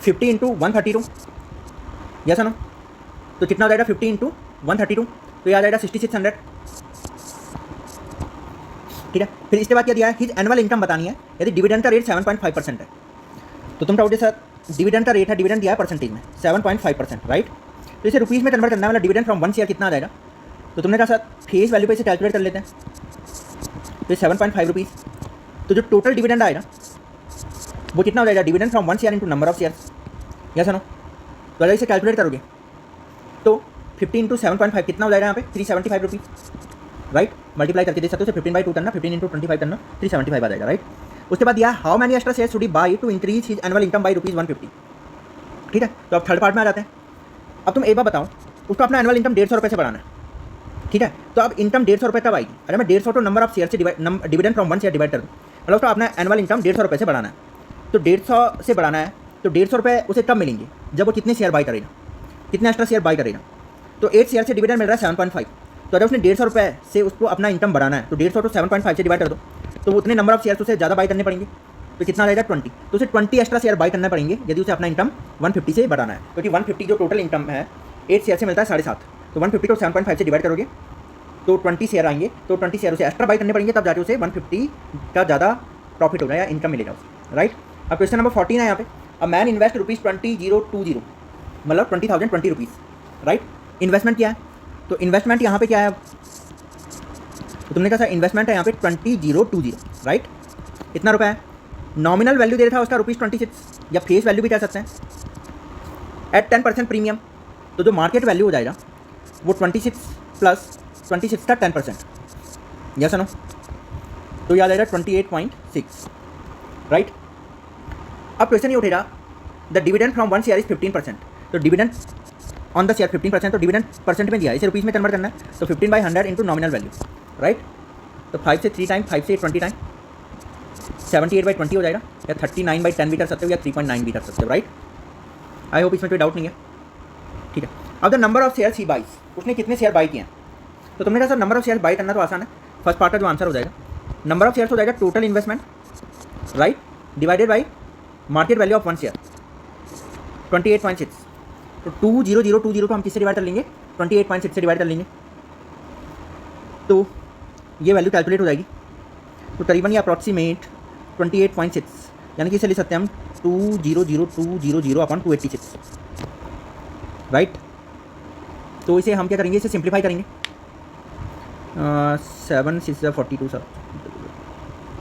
50 × 132, यस नो, तो कितना हो जाएगा 50 × 132, तो ये आ जाएगा 6600, ठीक है। फिर इसके बाद क्या दिया है, हिज एनुअल इनकम बतानी है, यदि डिविडेंड का रेट 7.5% है, तो तुम कहोगे सर डिविडेंड का रेट है, डिविडेंड दिया है परसेंटेज में 7.5%, राइट। तो इसे रुपीज़ में कन्वर्ट करना है, मतलब डिविडेंड फ्रॉम 1 शेयर कितना आ जाएगा, तो तुमने कहा सर फेस वैल्यू पे इसे कैलकुलेट कर लेते हैं, तो 7.5 रुपीज़, तो जो टोटल डिविडेंड आएगा वो कितना हो जाएगा, dividend from 1 share into number of shares, yes no. तो अगर इसे कैलकुलेट करोगे तो 50 × 7.5 कितना हो जाएगा यहाँ पे 375 रुपीज़, राइट। मल्टीप्लाई करके दे सकते हो, 15/2 करना, 15 × 25 करना, 375 आ जाएगा, राइट। उसके बाद यह how many extra share should he by two increase his annual income by ₹150, ठीक है। तो अब थर्ड पार्ट में आ जाते हैं। अब तुम एक बार बताओ, उसको अपना एनुअल इनकम 150 रुपये से बढ़ाना है, ठीक है। तो अब इनकम 150 रुपये कब आएगी, अरे मैं 150 तो नंबर ऑफ शेयर से डिविडेंड फ्रॉम 1 शेयर डिवाइड कर दूँ, मतलब उसको अपना एनुअल इनकम 150 रुपये से बढ़ाना है। तो 150 से बढ़ाना है तो 150 रुपये उसे तब मिलेंगे जब वो कितने शेयर बाई करेगा, कितने एक्स्ट्रा शेयर बाई करेगा। तो 8 शेयर से डिविडेंड मिल रहा है 7.5, तो अगर उसने 150 रुपये से उसको अपना इनकम बढ़ाना है तो 150 तो 7.5 से डिवाइड कर दो, तो उतने नंबर ऑफ शेयर उसे ज़्यादा बाई करने पड़ेंगे, तो कितना रहेगा 20, तो उसे 20 एक्स्ट्रा शेयर बाई करने पड़ेंगे यदि उसे अपना इनकम 150 से बढ़ाना है, क्योंकि 150 जो टोटल इनकम है 8 शेयर से मिलता है 7.5, तो 150 को 7.5 से डिवाइड करोगे तो 20 शेयर आएंगे, तो 20 शेयर उसे एक्स्ट्रा बाई करने पड़ेंगे, तब जाके उसे 150 का ज़्यादा प्रॉफिट होगा या इनकम मिलेगा उसे, राइट। अब क्वेश्चन नंबर 14 है यहाँ पे, अ मैन इन्वेस्ट ₹20,020 मतलब 20,000 20 रुपीज़, राइट। इन्वेस्टमेंट क्या है, तो इन्वेस्टमेंट यहाँ पे क्या है, तो तुमने कहा था इन्वेस्टमेंट है यहाँ पे 20,020, राइट। कितना रुपया है, नॉमिनल वैल्यू दे रहा था उसका ₹26 या फेस वैल्यू भी कह सकते हैं, एट 10% प्रीमियम, तो जो मार्केट वैल्यू हो जाएगा वो 26 प्लस 26 का 10%, यस नो, तो याद आएगा 28.6, राइट। अब क्वेश्चन ये उठेगा, the dividend from 1 share is 15%, तो डिविडेंड ऑन द शेयर 15%, तो डिविडेंड परसेंट में दिया है, इसे रुपीज़ में कन्वर्ट करना है, तो 15/100 इंटू नॉमिनल वैल्यू, राइट। तो 5 से 3 टाइम, 5 से 20 टाइम 78/20 हो जाएगा, या 39/10 भी कर सकते हो, या 3.9 भी कर सकते हो, राइट। आई होप इसमें कोई डाउट नहीं है, ठीक है। अब the number of share he buys, उसने कितने शेयर बाई किए हैं, तो तुमने कहा sir number of share buy करना तो आसान है, फर्स्ट पार्ट का जो आंसर हो जाएगा नंबर ऑफ शेयर्स हो जाएगा total investment, right, divided by market value of 1 share 28.6, तो 20020 को हम किससे डिवाइड कर लेंगे, 28.6 से डिवाइड कर लेंगे, तो ये वैल्यू कैलकुलेट हो जाएगी, तो करीबन ये अप्रॉक्सीमेट 28.6, यानी कि इसे ले सकते हैं हम 200,200/286, राइट। तो इसे हम क्या करेंगे, इसे सिंप्लीफाई करेंगे, 7 6 42 सर,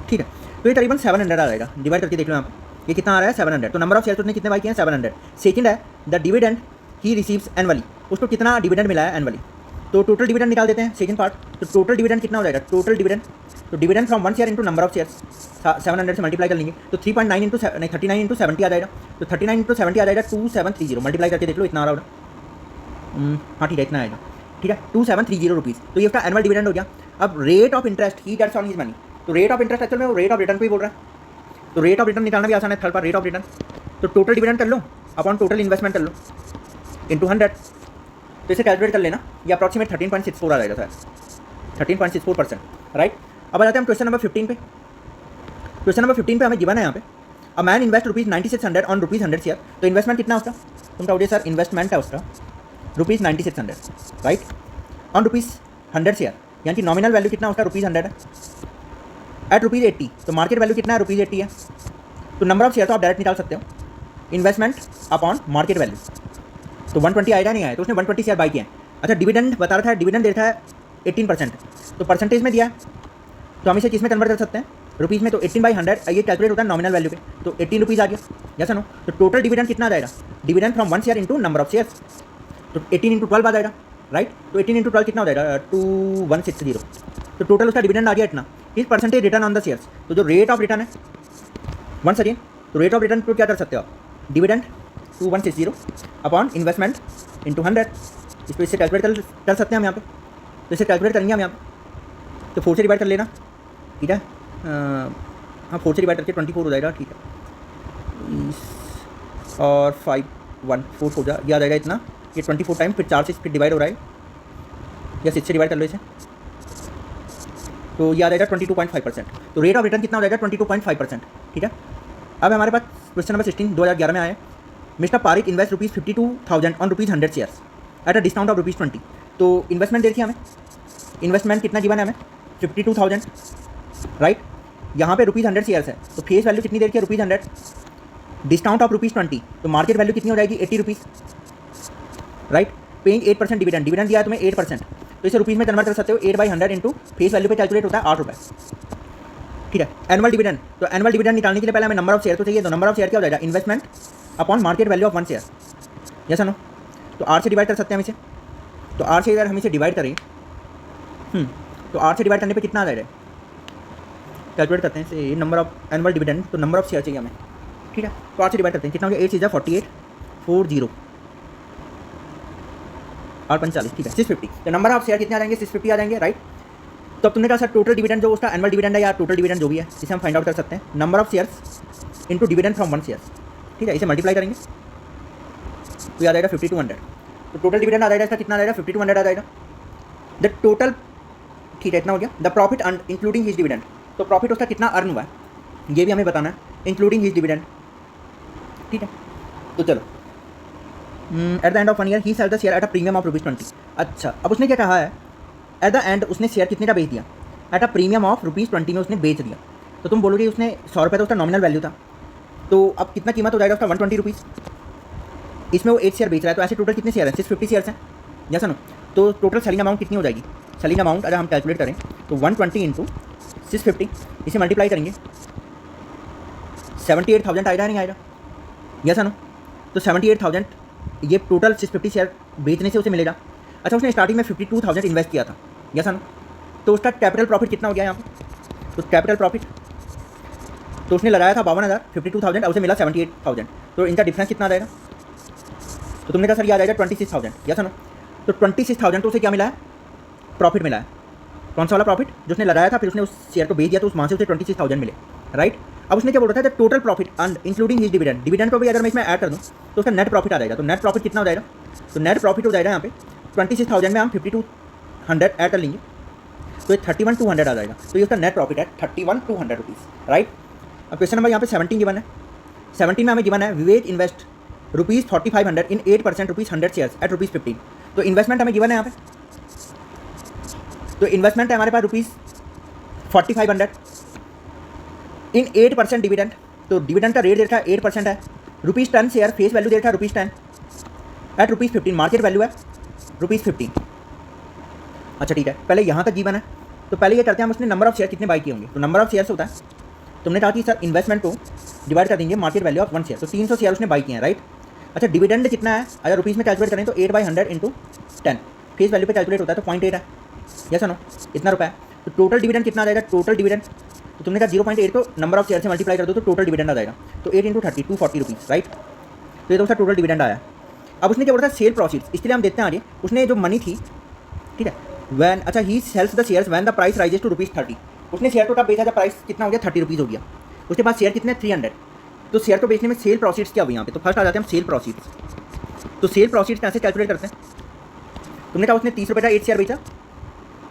ठीक है। तो ये करीबन 700 आ जाएगा, डिवाइड करके देख लो यहाँ पे, ये कितना आ रहा है 700, तो नंबर ऑफ शेयर उसने कितने बाई किए हैं 700। सेकंड है the dividend he receives annually, उसको कितना डिविडेंड मिला है एनुअली, तो टोटल डिविडेंड निकाल देते हैं सेकंड पार्ट, तो टोटल डिविडेंड कितना हो जाएगा, टोटल डिविडेंड, तो dividend from 1 share into number of shares 700 से मल्टीप्लाई कर लेंगे, तो 3.9 इंटू 39 इंटू 70 आ जाएगा, तो 39 इंटू 70 आ जाएगा 2730, मल्टीप्लाई करके देख लो इतना आ रहा होगा, हाँ ठीक है इतना आएगा, ठीक है 2730 रुपीज़, तो ये उसका एनुअल डिविडेंड हो गया। अब rate of interest he gets on his money, तो रेट ऑफ इंटरेस्ट एक्चुअल में वो रेट ऑफ रिटर्न को ही बोल रहा है, तो रेट ऑफ रिटर्न निकालना भी आसान है, third part rate of return, तो टोटल डिविडेंड कर लो अपॉन टोटल इन्वेस्टमेंट कर लो इंटू 100, तो इसे कैलकुलेट कर लेना, ये अप्रॉक्सीमेट 13.64 आ जाएगा सर, 13.64%, राइट। अब आ जाते हैं हम क्वेश्चन नंबर 15 पे। क्वेश्चन नंबर 15 पे हमें गिवन है यहाँ पे, a man invest ₹9600 on ₹100 share, तो इन्वेस्टमेंट कितना है उसका, तुम कहोगे सर इन्वेस्टमेंट है उसका ₹9600, राइट, ऑन ₹100 शेयर, यानी कि नॉमिनल वैल्यू कितना उसका ₹100 है, एट ₹80, तो मार्केट वैल्यू कितना है ₹80 है, तो नंबर ऑफ शेयर तो आप डायरेक्ट निकाल सकते हो, इन्वेस्टमेंट अपॉन मार्केट वैल्यू, तो 120 आएगा नहीं आया, तो उसने 120 शेयर बाई किए हैं। अच्छा डिविडेंड बता रहा था, डिविडेंड दे रहा है 18%, तो परसेंटेज में दिया है, तो हम इसे किस में कन्वर्ट कर सकते हैं, रुपीज़ में, तो 18/100 ये कैलकुलेट होता है नॉमिनल वैल्यू पे, तो 18 रुपीज़ आ गया, जैसा नो, तो टोटल डिविडेंड कितना आ जाएगा, dividend from 1 share into number of shares, तो 18 इंटू 12 आ जाएगा, राइट, तो 18 इंटू 12 कितना हो जाएगा 2160, तो टोटल उसका डिविडेंड आ गया इतना, इस percentage return on the shares, तो जो रेट ऑफ रिटर्न है 1 सेकेंड, तो रेट ऑफ रिटर्न को क्या कर सकते हो आप, डिविडेंड 2160 अपॉन इन्वेस्टमेंट इंटू 100, इसको इससे कैलकुलेट कर सकते हैं हम यहाँ पे, तो इसे कैलकुलेट करेंगे हम यहाँ पे, तो 4 से डिवाइड कर लेना, ठीक है, हाँ 4 से डिवाइड करके 24 हो जाएगा, ठीक है, और 5 1 4 हो जा याद आएगा इतना, ये 24 टाइम, फिर 4 से फिर डिवाइड हो रहा है, या 6 से डिवाइड कर लो इसे, तो याद आएगा 22.5%, तो रेट ऑफ रिटर्न कितना हो जाएगा 22.5%, ठीक है। अब हमारे पास क्वेश्चन नंबर 16 2011 में आया है, mister Parik invest ₹52,000 on ₹100 shares at a discount of ₹20, तो इन्वेस्टमेंट देखिए हमें, इन्वेस्टमेंट कितना गिवन है हमें 52,000, राइट, यहाँ पे ₹100 शेयर्स है, तो फेस वैल्यू कितनी देर की है ₹100, डिस्काउंट ऑफ ₹20, तो मार्केट वैल्यू कितनी हो जाएगी 80 rupees, right, paying 8% dividend, dividend दिया है तुम्हें 8%, तो इसे रुपीज़ में कन्वर्ट कर सकते हो 8/100 इंटू फेस वैल्यू पे कैलकुलेट होता है 8 रुपये, ठीक है। एनुअल डिविडेंड, तो एनुअल डिविडेंड निकालने के लिए पहले हमें नंबर ऑफ शेयर तो चाहिए, तो नंबर ऑफ शेयर क्या हो जाएगा, investment upon market value of 1 share, yes no, तो 8 से डिवाइड कर सकते हैं हम इसे, तो 8 से अगर हम इसे डिवाइड करें, तो 8 से डिवाइड करने पे कितना आ जाएगा, कैलकुलेट करते हैं इसे, नंबर ऑफ एनुअल डिविडेंड, तो नंबर ऑफ शेयर चाहिए हमें, ठीक है, तो 8 से डिवाइड करते हैं, कितना हो गया 8 × 48 40 और 45, ठीक है 650, तो नंबर ऑफ शेयर कितने आ जाएंगे 650 आ जाएंगे, राइट। तो अब तुमने कहा सर टोटल डिविडेंड जो उसका एनुअल डिविडेंड है या टोटल डिविडेंड जो भी है इसे हम फाइंड आउट कर सकते हैं, number of shares into dividend from 1 share, ठीक है, इसे मल्टीप्लाई करेंगे तो ये आ जाएगा 5200। तो टोटल डिविडेंड आ जाएगा इसका कितना आ जाएगा 5200 आ जाएगा। द टोटल, ठीक है, इतना हो गया। The profit earn including his dividend, तो प्रॉफिट उसका कितना अर्न हुआ है ये भी हमें बताना है, इंक्लूडिंग हिज डिविडेंड, ठीक है। तो चलो, at the end of 1 year he sell the share at a premium of ₹20। अच्छा, अब उसने क्या कहा है, एट द एंड उसने शेयर कितने का बेच दिया, एट अ प्रीमियम ऑफ ₹20 में उसने बेच दिया। तो तुम बोलोगे उसने 100 रुपये तो उसका नॉमिनल वैल्यू था, तो अब कितना कीमत हो जाएगा उसका 120 रुपीज़। इसमें वो 8 शेयर बेच रहा है, तो ऐसे टोटल कितने शेयर हैं, 650 शेयर्स हैं, जैसा ना। तो टोटल सेलिंग अमाउंट कितनी हो जाएगी, सेलिंग अमाउंट अगर हम कैलकुलेट करें तो 120 इंटू 650, इसे मल्टीप्लाई करेंगे 78,000 आएगा नहीं आएगा, जैसा ना। तो 78,000 ये टोटल 650 शेयर बेचने से उसे मिलेगा। अच्छा, उसने स्टार्टिंग में 52,000 इन्वेस्ट किया था, जैसा ना। तो उसका कैपिटल प्रॉफिट कितना हो गया यहाँ पे, तो कैपिटल प्रॉफिट तो उसने लगाया था 52,000, 52,000 और उसे मिला 78,000, तो इनका डिफरेंस कितना आ जाएगा, तो तुमने कहा सर ये आ जाएगा 26,000, जैसा ना। तो 26,000 तो उसे क्या मिला है, प्रॉफिट मिला है। कौन सा वाला प्रॉफिट, जो उसने लगाया था फिर उसने उस शेयर को बेच दिया, तो उस वहाँ से उसे 26,000 मिले, राइट। अब उसने क्या बोला था, जब total profit and including his dividend, dividend को भी अगर मैं इसमें ऐड कर दूँ तो उसका नेट प्रॉफिट आ जाएगा। तो नेट प्रॉफिट कितना हो जाएगा, तो नेट प्रॉफिट हो जाएगा यहाँ पे 26,000 में हम 5200 ऐड कर लेंगे, तो ये 31,200 आ जाएगा। तो ये उसका नेट प्रॉफिट है 31,200 रुपीज़, राइट। अब क्वेश्चन नंबर यहाँ पे 17 गिवन है। 17 में हमें गिवन है विवेक इन्वेस्ट ₹4500 इन 8% ₹100 शेयर्स एट ₹15। तो इन्वेस्टमेंट हमें गिवन है यहाँ पे, तो इन्वेस्टमेंट है हमारे पास ₹4500 इन 8% डिविडेंड। तो डिविडेंड का रेट देखा 8% है, ₹10 शेयर फेस वैल्यू देखा ₹10 एट ₹15, मार्केट वैल्यू है ₹15। अच्छा ठीक है, पहले यहाँ तक गिवन है, तो पहले ये करते हैं हम उसने नंबर ऑफ शेयर कितने बाई किए होंगे। तो नंबर ऑफ शेयर्स होता है, तुमने कहा कि सर इन्वेस्टमेंट को डिवाइड कर देंगे मार्केट वैल्यू ऑफ 1 शेयर, तो 300 शेयर उसने बाई किए हैं, राइट। अच्छा, डिविडेंड कितना है, अगर रुपीज़ में कैलकुलेट करें तो 8/100 इंटू 10 फेस वैल्यू पे कैलकुलेट होता है, तो 0.8 है, जैसा नो, इतना रुपया है। तो टोटल डिविडेंड कितना आ जाएगा, टोटल डिविडेंड तो तुमने कहा 0.8 को नंबर ऑफ शेयर से मल्टीप्लाई कर दो तो टोटल डिविडेंड आ जाएगा, तो 8 इंटू 30 240 रुपीज़, राइट। तो ये तो उसका टोटल डिविडेंड आया। अब उसने क्या बोला था, सेल प्रॉफिट्स, इसके लिए हम देखते हैं आगे। उसने जो मनी थी, ठीक है, वैन, अच्छा, he sells the shares when the price rises to ₹30। उसने शेयर को तब बेचा जब प्राइस कितना हो गया, 30 रुपीज़ हो गया। उसके पास शेयर कितने 300, तो शेयर को बेचने में सेल प्रॉफिट्स क्या हुई यहाँ पे, तो फर्स्ट आ जाते हैं हम सेल प्रॉफिट्स। तो सेल प्रॉफिट्स कैसे कैलकुलेट करते हैं, तुमने कहा उसने 30 रुपये का 8 शेयर बेचा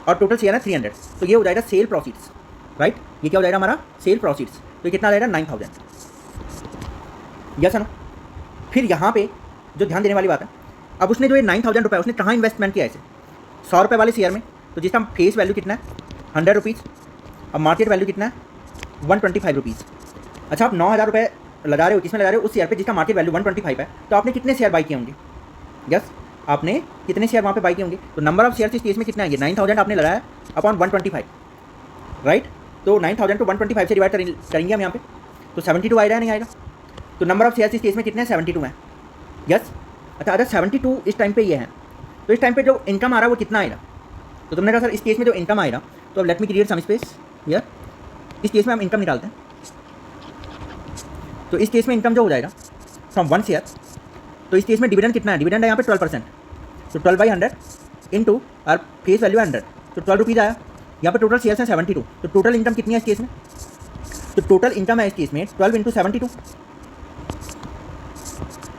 और टोटल शेयर है 300, तो ये हो जाएगा सेल प्रॉफिट्स, राइट। ये क्या हो जाएगा हमारा सेल प्रॉफिट्स, तो ये कितना आ जाएगा 9,000, यस ना। फिर यहाँ पे जो ध्यान देने वाली बात है, अब उसने जो ये 9,000 रुपये उसने कहाँ इन्वेस्टमेंट किया ऐसे 100 रुपये वाले शेयर में, तो जिसका फेस वैल्यू कितना है 100 रुपीज़, अब मार्केट वैल्यू कितना है 125 रुपीज़। अच्छा, आप 9,000 रुपये लगा रहे हो, किसमें लगा रहे हो, उस शेयर पे जिसका मार्केट वैल्यू 125 है, तो आपने कितने शेयर बाई किए होंगे, यस, आपने कितने शेयर वहाँ पे बाई किए होंगे। तो नंबर ऑफ शेयर इस केस में कितना आएंगे, 9,000 आपने लगाया अपॉन 125, राइट। तो 9,000 को 125 से डिवाइड करेंगे हम यहाँ पे, तो 72 आएगा नहीं आएगा। तो नंबर ऑफ शेयर इस केस में कितने हैं 72 है, यस। अच्छा, अगर 72 इस टाइम पे ये है, तो इस टाइम पे जो इनकम आ रहा है वो कितना आएगा, तो तुमने कहा सर इस केस में जो इनकम आएगा, तो अब let me create some space here, इस केस में हम इनकम निकालते हैं। तो इस केस में इनकम जो हो जाएगा फ्रॉम 1 शेयर, तो इस केस में डिविडेंड कितना है, डिविडेंड है यहाँ पे 12%, तो 12/100 इंटू और फेस वैल्यू 100, तो 12 रुपीज़ आया। यहाँ पे टोटल शेयर्स हैं 72, तो टोटल इनकम कितनी है इस केस में, तो टोटल इनकम है इस केस में 12 इंटू 72,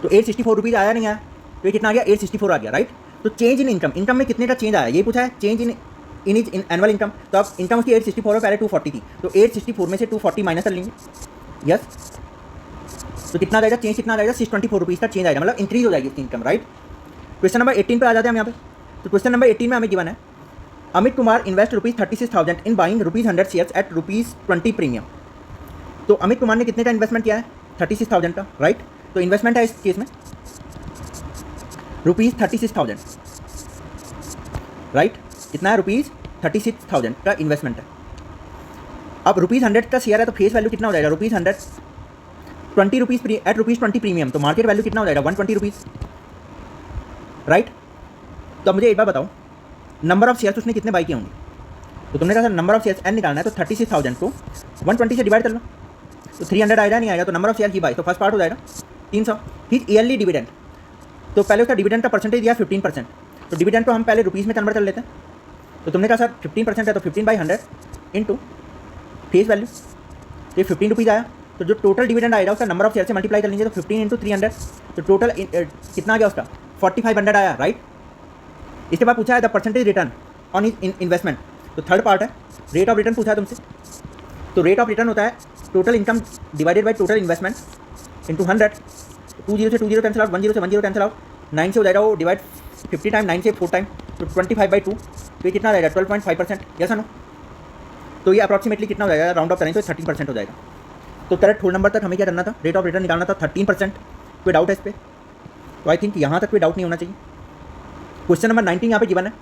तो 864 रुपीज़ आया नहीं आया, तो ये कितना आ गया 864 आ गया, राइट। तो चेंज इन इनकम, इनकम में कितने का चेंज आया ये पूछा है, change in is annual income. तो अब इनकम उसकी 864 है, पहले 240 थी, तो 864 में से 240 माइनस कर लेंगे, यस। तो कितना आ जाएगा, चेंज कितना आ जाएगा 624 रुपीज़ का चेंज आएगा, मतलब इंक्रीज हो जाएगी इसकी इनकम, राइट। क्वेश्चन नंबर 18 पे आ जाते हैं हम यहाँ पे। तो क्वेश्चन नंबर 18 में हमें गिवन है Amit Kumar invest ₹36,000 in buying ₹100 shares eight ₹20 premium. तो अमित कुमार ने कितने का इन्वेस्टमेंट किया है 36,000 का, राइट। तो इन्वेस्टमेंट है इस केस में ₹36,000, राइट। कितना है ₹36,000 का इन्वेस्टमेंट है। अब ₹100 का शेयर है, तो फेस वैल्यू कितना हो जाएगा, ₹100 20 रुपीज़ एट ₹20 प्रीमियम, तो मार्केट वैल्यू कितना हो जाएगा 120 रुपीज़, राइट। तो अब मुझे एक बार बताओ नंबर ऑफ शेयर्स उसने कितने बाई किए होंगे, तो तुमने कहा sir number of shares N निकालना है, तो 36,000 को 120 से डिवाइड कर लो, तो 300 आएगा नहीं आएगा, तो नंबर ऑफ शेयर की बाई, तो फर्स्ट पार्ट हो जाएगा 300। फिर ईयरली डिविडेंड, तो पहले उसका डिविडेंड का परसेंटेज दिया 15%, तो डिविडेंड को हम पहले रुपीज़ में कन्वर्ट कर लेते हैं। तो तुमने कहा सर 15% है, तो 15/100 इंटू फेस वैल्यू, तो ये 15 रुपीज़ आया, तो जो टोटल डिविडेंड आएगा उसका नंबर ऑफ शेयर से मल्टीप्लाई कर लेंगे, तो 15 इंटू 300, तो टोटल कितना आ गया उसका 4500 आया, राइट। इसके बाद पूछा है the percentage return on his investment, तो थर्ड पार्ट है रेट ऑफ रिटर्न पूछा है तुमसे। तो रेट ऑफ रिटर्न होता है total income divided by total investment into 100, 20 से 20 कैंसिल आउट, 10 से 10 कैंसिल आउट, 9 से हो जाएगा वो डिवाइड 50 टाइम, 9 से 4 टाइम, तो 25/2, तो ये कितना रहेगा 12.5%, यस नो। तो ये अप्रॉक्सीमेटली कितना हो जाएगा, राउंड ऑफ करेंगे तो 13% हो जाएगा। तो करेक्ट होल नंबर तक हमें क्या करना था, रेट ऑफ रिटर्न निकालना था 13%। कोई डाउट है इस पर? तो आई थिंक यहाँ तक कोई डाउट नहीं होना चाहिए। क्वेश्चन नंबर 19 यहाँ पे गिवन है,